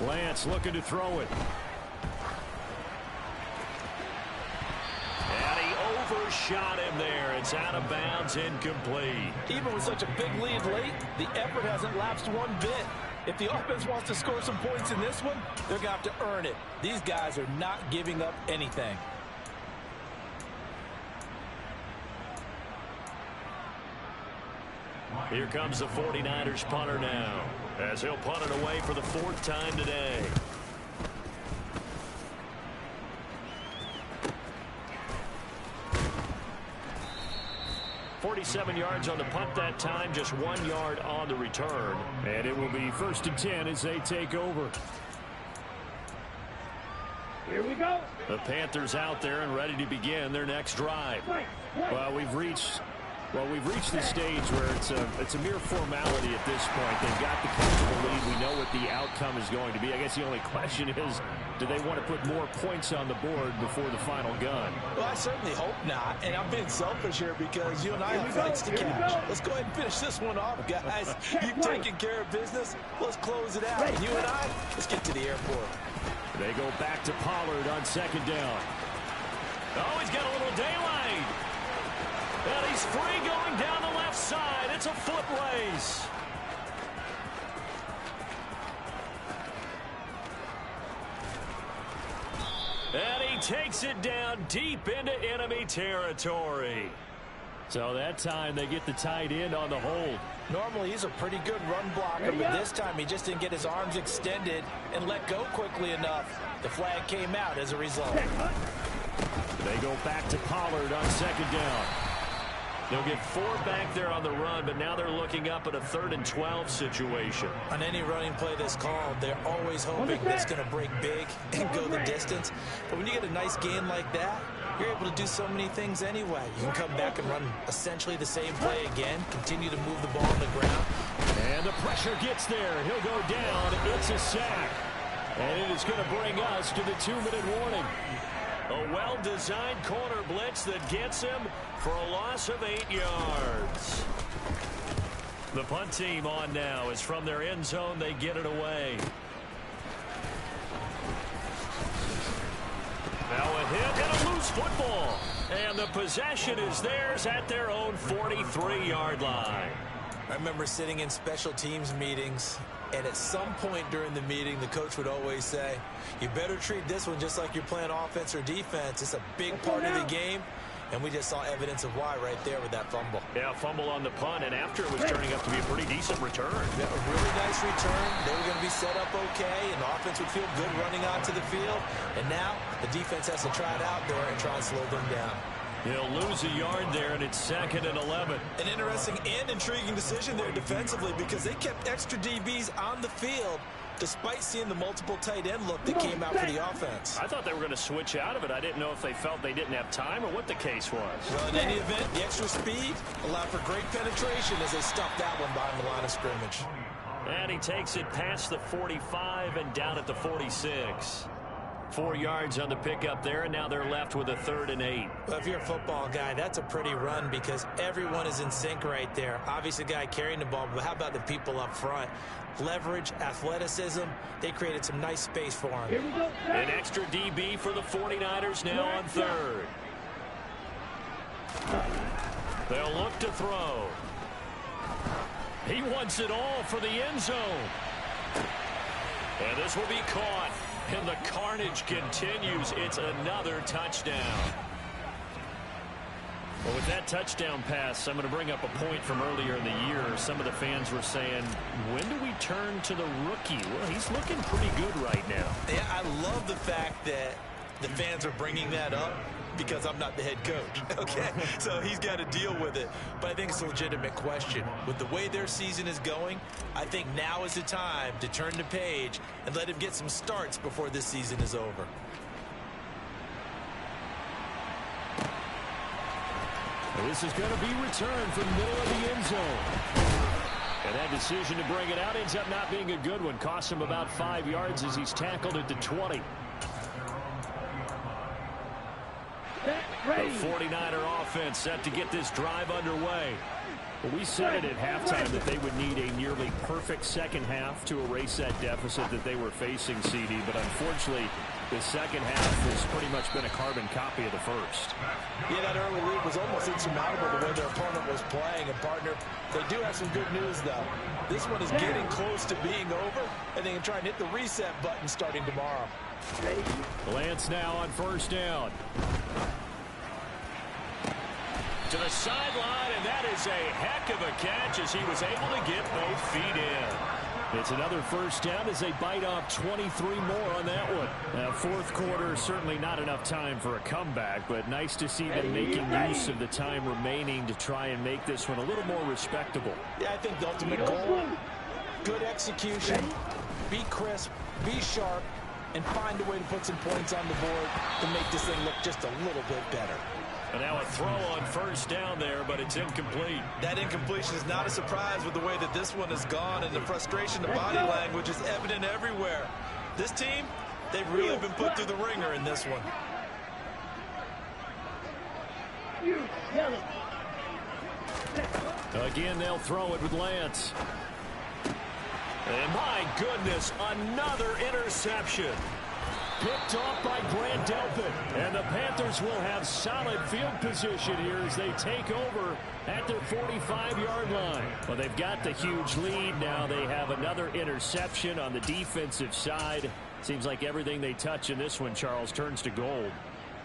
Lance looking to throw it. And he overshot him there. It's out of bounds, incomplete. Even with such a big lead late, the effort hasn't lapsed one bit. If the offense wants to score some points in this one, they're going to have to earn it. These guys are not giving up anything. Here comes the 49ers punter now, as he'll punt it away for the 4th time today. .47 yards on the punt that time, just 1 yard on the return. And it will be 1st and 10 as they take over. Here we go. The Panthers out there and ready to begin their next drive. Well, we've reached the stage where it's a mere formality at this point. They've got the comfortable lead. We know what the outcome is going to be. I guess the only question is, do they want to put more points on the board before the final gun? Well, I certainly hope not. And I'm being selfish here because you and I have fights to catch. Let's go ahead and finish this one off, guys. You've taken care of business. Let's close it out. And you and I, let's get to the airport. They go back to Pollard on 2nd down. Oh, he's got a little daylight. And he's free going down the left side. It's a foot race. And he takes it down deep into enemy territory. So that time they get the tight end on the hold. Normally he's a pretty good run blocker, but this time he just didn't get his arms extended and let go quickly enough. The flag came out as a result. They go back to Pollard on second down. They'll get 4 back there on the run, but now they're looking up at a 3rd and 12 situation. On any running play that's called, they're always hoping that it's going to break big and go the distance. But when you get a nice gain like that, you're able to do so many things anyway. You can come back and run essentially the same play again, continue to move the ball on the ground. And the pressure gets there. He'll go down. It's a sack. And it is going to bring us to the 2-minute warning. A well-designed corner blitz that gets him for a loss of 8 yards. The punt team on now is from their end zone. They get it away. Now a hit and a loose football. And the possession is theirs at their own 43-yard line. I remember sitting in special teams meetings, and at some point during the meeting, the coach would always say, you better treat this one just like you're playing offense or defense. It's a big part of the game, and we just saw evidence of why right there with that fumble. Yeah, fumble on the punt, and after it was turning up to be a pretty decent return. Yeah, a really nice return. They were going to be set up okay, and the offense would feel good running onto the field. And now the defense has to try it out there and try and slow them down. He'll lose a yard there, and it's 2nd and 11. An interesting and intriguing decision there defensively because they kept extra DBs on the field despite seeing the multiple tight end look that came out for the offense. I thought they were going to switch out of it. I didn't know if they felt they didn't have time or what the case was. Well, in any event, the extra speed allowed for great penetration as they stuffed that one behind the line of scrimmage. And he takes it past the 45 and down at the 46. 4 yards on the pickup there, and now they're left with a 3rd and 8. Well, if you're a football guy, that's a pretty run because everyone is in sync right there. Obviously, the guy carrying the ball, but how about the people up front? Leverage, athleticism, they created some nice space for him. An extra DB for the 49ers now on 3rd. They'll look to throw. He wants it all for the end zone. And this will be caught. And the carnage continues. It's another touchdown. Well, with that touchdown pass, I'm going to bring up a point from earlier in the year. Some of the fans were saying, when do we turn to the rookie? Well, he's looking pretty good right now. Yeah, I love the fact that the fans are bringing that up because I'm not the head coach, okay? So he's got to deal with it. But I think it's a legitimate question. With the way their season is going, I think now is the time to turn the page and let him get some starts before this season is over. This is going to be returned from the middle of the end zone. And that decision to bring it out ends up not being a good one. Costs him about 5 yards as he's tackled at the 20. The 49er offense set to get this drive underway. Well, we said it at halftime that they would need a nearly perfect second half to erase that deficit that they were facing, CD. But unfortunately, the second half has pretty much been a carbon copy of the first. Yeah, that early lead was almost insurmountable the way their opponent was playing. And, partner, they do have some good news, though. This one is getting close to being over, and they can try and hit the reset button starting tomorrow. Lance now on 1st down. To the sideline, and that is a heck of a catch as he was able to get both feet in. It's another 1st down as they bite off 23 more on that one. Now, 4th quarter, certainly not enough time for a comeback, but nice to see them making use of the time remaining to try and make this one a little more respectable. Yeah, I think the ultimate goal, good execution, be crisp, be sharp, and find a way to put some points on the board to make this thing look just a little bit better. And now a throw on 1st down there, but it's incomplete. That incompletion is not a surprise with the way that this one has gone, and the frustration, the body language is evident everywhere. This team, they've really been put through the ringer in this one. Again, they'll throw it with Lance. And my goodness, another interception. Picked off by Grant Delpit. And the Panthers will have solid field position here as they take over at their 45-yard line. Well, they've got the huge lead. Now they have another interception on the defensive side. Seems like everything they touch in this one, Charles, turns to gold.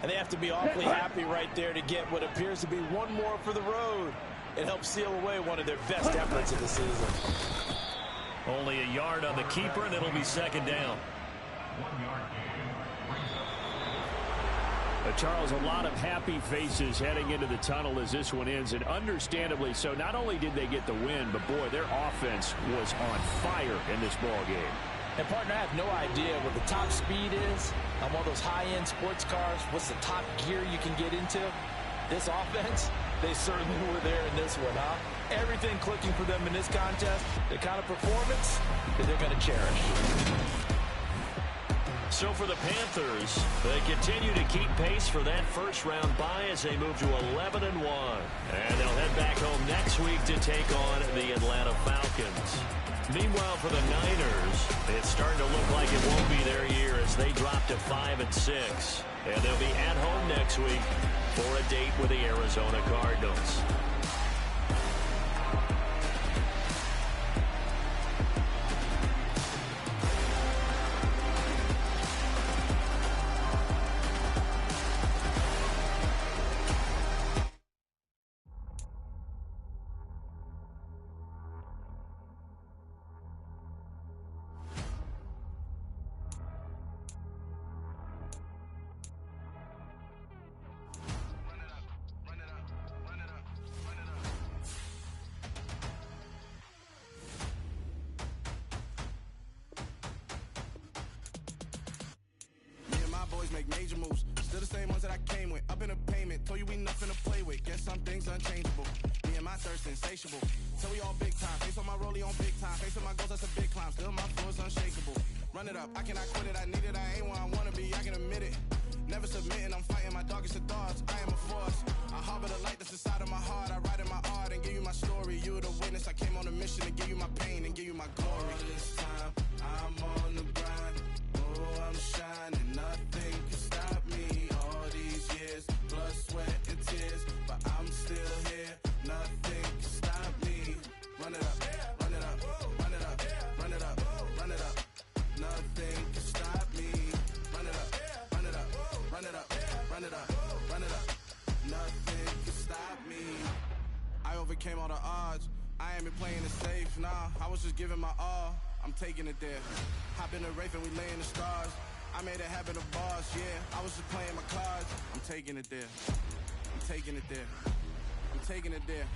And they have to be awfully happy right there to get what appears to be one more for the road. It helps seal away one of their best efforts of the season. Only a yard on the keeper, and it'll be second down. Charles, a lot of happy faces heading into the tunnel as this one ends, and understandably so. Not only did they get the win, but boy, their offense was on fire in this ball game. And partner, I have no idea what the top speed is on one of those high-end sports cars. What's the top gear you can get into? This offense, they certainly were there in this one, huh? Everything clicking for them in this contest, the kind of performance that they're going to cherish. So for the Panthers, they continue to keep pace for that first-round bye as they move to 11-1. And they'll head back home next week to take on the Atlanta Falcons. Meanwhile, for the Niners, it's starting to look like it won't be their year as they drop to 5-6. And they'll be at home next week for a date with the Arizona Cardinals. Make major moves, still the same ones that I came with. Up in a payment, told you we nothing to play with. Guess some things unchangeable. Me and my thirst insatiable. So we all big time. Face on my rollie on big time. Face on my goals, that's a big climb. Still my flow is unshakable. Run it up, I cannot quit it. I need it, I ain't where I wanna be. I can admit it. Never submitting, I'm fighting my darkest of thoughts. I am a force. I harbor the light that's inside of my heart. I write in my art and give you my story. You the witness. I came on a mission to give you my pain and give you my glory. All this time, I'm on the grind. Oh, I'm shining. Nothing can stop me. All these years, blood, sweat, and tears, but I'm still here. Nothing can stop me. Run it up, run it up, run it up, run it up, run it up. Nothing can stop me. Run it up, run it up, run it up, run it up, run it up. Nothing can stop me. I overcame all the odds. I ain't been playing it safe, nah. I was just giving my all. I'm taking it there. Hop in the Wraith and we lay in the stars. I made it happen to bars, yeah. I was just playing my cards. I'm taking it there. I'm taking it there. I'm taking it there.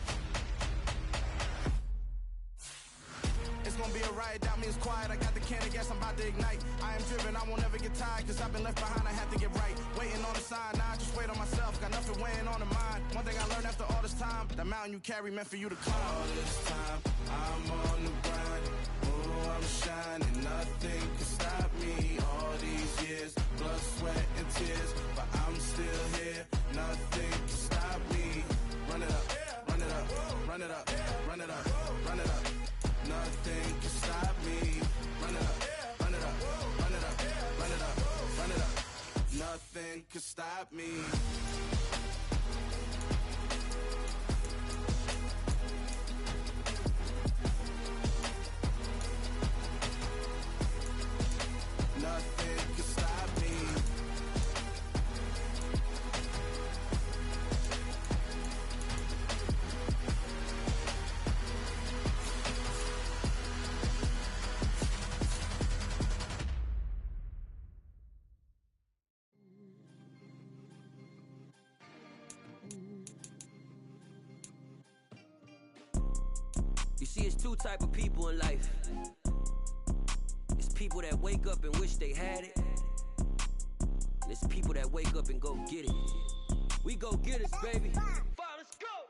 It's gonna be a riot, doubt me it's quiet. I got the can of gas, I'm about to ignite. I am driven, I won't ever get tired, cause I've been left behind, I have to get right. Waiting on the sign, now I just wait on myself. Got nothing weighing on the mind. One thing I learned after all this time, the mountain you carry meant for you to climb. All this time, I'm on the grind. Oh, I'm shining, nothing can stop me. All these years, blood, sweat, and tears, but I'm still here. Nothing can stop me. Run it up, run it up, run it up, run it up, run it up. Nothing can stop me. Run it up, run it up, run it up, run it up, run it up. Nothing can stop me. Nothing can stop me. You see, it's two type of people in life. It's people that wake up and wish they had it. And it's people that wake up and go get it. We go get it, baby.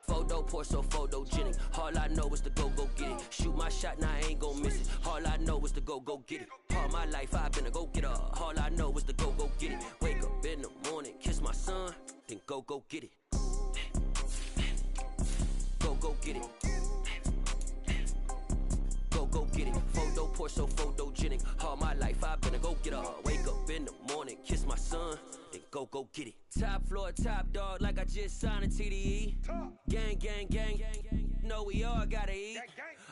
Photo pour so photogenic. All I know is to go get it. Shoot my shot, now I ain't gon' miss it. All I know is to go get it. All my life I've been a go getter. All I know is to go get it. Wake up in the morning, kiss my son, then go get it. Go get it. Go get it. Photo pour so photogenic. All my life I've been a go getter. Wake up in the morning, kiss my son, then go get it. Top floor, top dog, like I just signed a TDE. Gang, gang, gang, know we all gotta eat.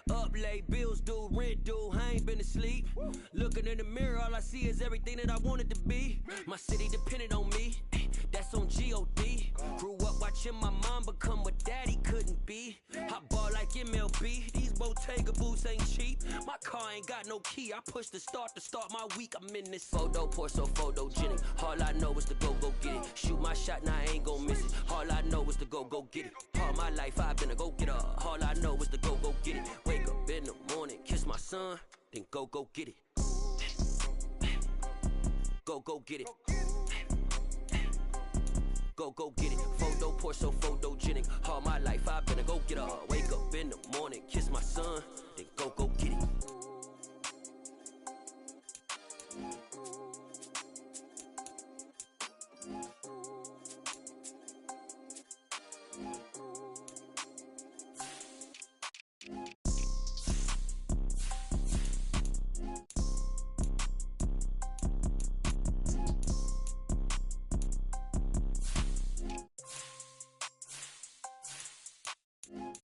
Up late, bills due, rent due, I ain't been asleep. Looking in the mirror, all I see is everything that I wanted to be. My city depended on me, that's on Watching my mom become what daddy couldn't be. I ball like MLB, these Bottega boots ain't cheap. My car ain't got no key, I push the start to start my week. I'm in this photo, pour so photogenic. All I know is to go get it. Shoot my shot, now I ain't gon' miss it. All I know is to go get it. All my life I've been a go-getter. All I know is to go get it. Wake up in the morning, kiss my son, then go get it. Go get it. Go get it. Photo, pour so photogenic. All my life I've been a go-getter. Wake up in the morning, kiss my son, then go get it.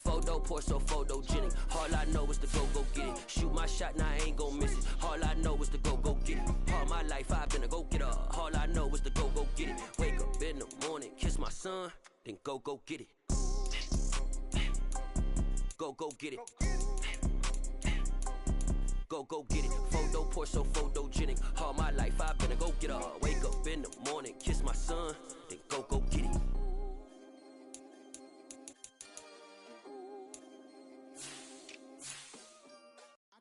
Photo, pour so photogenic. All I know is to go get it. Shoot my shot, now I ain't gon' miss it. All I know is to go get it. All my life I've been a go-getter. All I know is to go get it. Wake up in the morning, kiss my son, then go get it. Go get it. Go get it. Photo, pour so photogenic. All my life I've been a go-getter. Wake up in the morning, kiss my son, then go get it.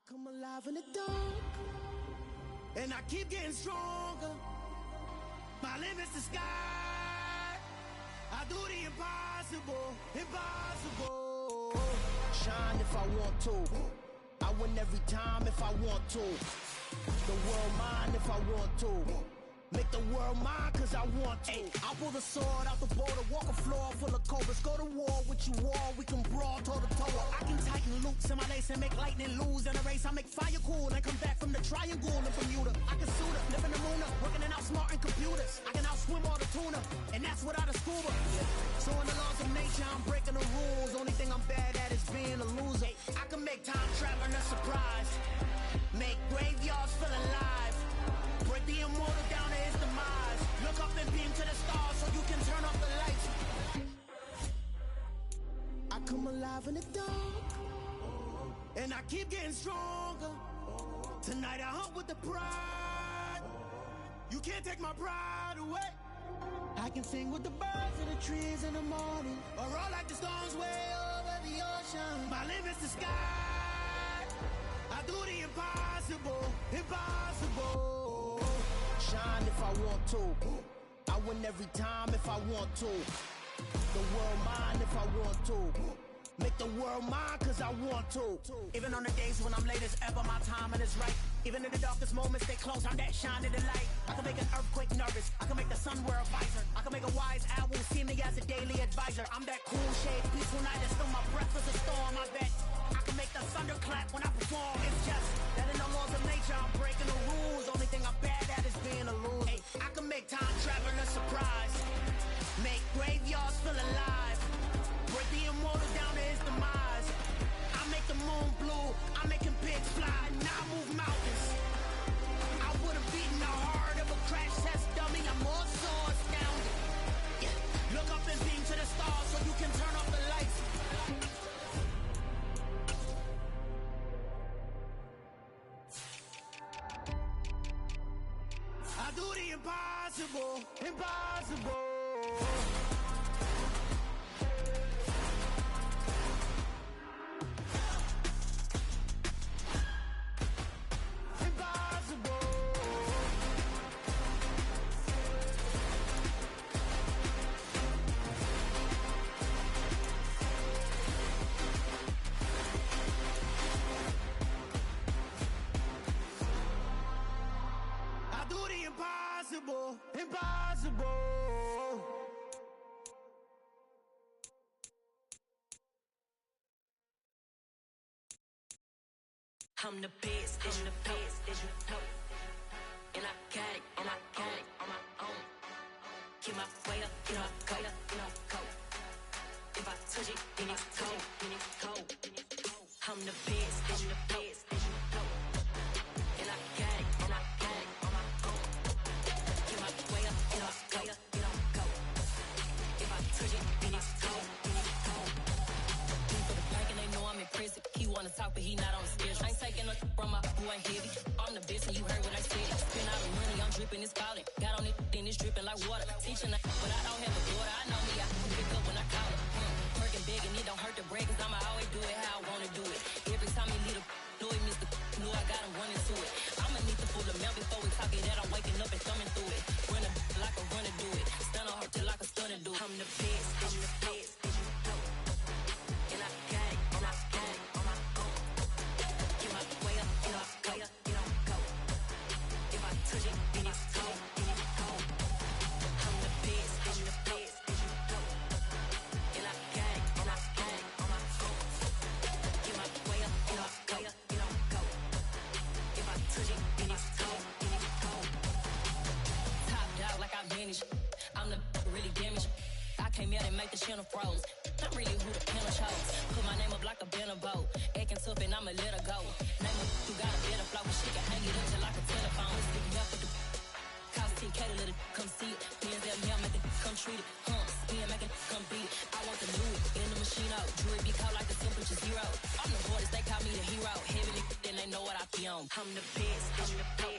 Come alive in the dark, and I keep getting stronger. My limit's the sky. I do the impossible, impossible. Shine if I want to. I win every time if I want to. The world mine if I want to. Make the world mine cause I want to. I'll pull the sword out the border, walk a floor full of cobras. Go to war with you all, we can brawl toe to toe. I can tighten loops in my lace and make lightning lose in a race. I make fire cool and come back from the triangle in Bermuda. I can suit up, live in the moon up, working and outsmarting computers. I can outswim all the tuna, and that's without a scuba. So in the laws of nature, I'm breaking the rules. Only thing I'm bad at is being a loser. I can make time traveling a surprise, make graveyards feel alive. Break the immortal down to his demise. Look up and beam to the stars so you can turn off the lights. I come alive in the dark, and I keep getting stronger. Tonight I hunt with the pride. You can't take my pride away. I can sing with the birds and the trees in the morning, or roll like the storms way over the ocean. My limit's the sky. I do the impossible, impossible. Shine if I want to. I win every time if I want to. The world mine if I want to. Make the world mine cause I want to. Even on the days when I'm late as ever, my timing is right. Even in the darkest moments, they close, I'm that shining the light. I can make an earthquake nervous, I can make the sun wear a visor. I can make a wise owl see me as a daily advisor. I'm that cool shade, peaceful night, and still my breath is a storm. I bet I can make the thunder clap when I perform. It's just that in the laws of nature, I'm breaking the rules. Only thing I'm bad at is being a loser. Hey, I can make time travel a surprise, make graveyards feel alive. Break the immortal down to his demise. I make the moon blue, I make him pigs fly. Now I move mountains. I would've beaten the heart of a crash test dummy. I'm more so astounded. Yeah. Look up and beam to the stars so you can turn off the lights. I do the impossible, impossible. Impossible, impossible. I'm the best, I'm the best, and I got it, and I got it on my own. Get my way up, get up, go, go. If I touch it, then it's cold, then it's cold. I'm the best, I'm the best, and I got it, and I got it on my own. Get my way up, get up, go, go. If I touch it, then it's finish. I'm the really damaged. I came out and make the channel froze. I'm really who the panel chose. Put my name up like a banner boat. Acting tough and I'ma let her go. Name her, you got a better flow. She can hang it up till like a telephone. Sticking up with the cost 10K to let it come see it. Hands out now, make it come treat it. Spin, make it come beat it. I want the new in the machine out. Jewelry be cold like the temperature 0. I'm the hardest, they call me the hero. Heavy, then they know what I be on. I'm the best, I'm the best.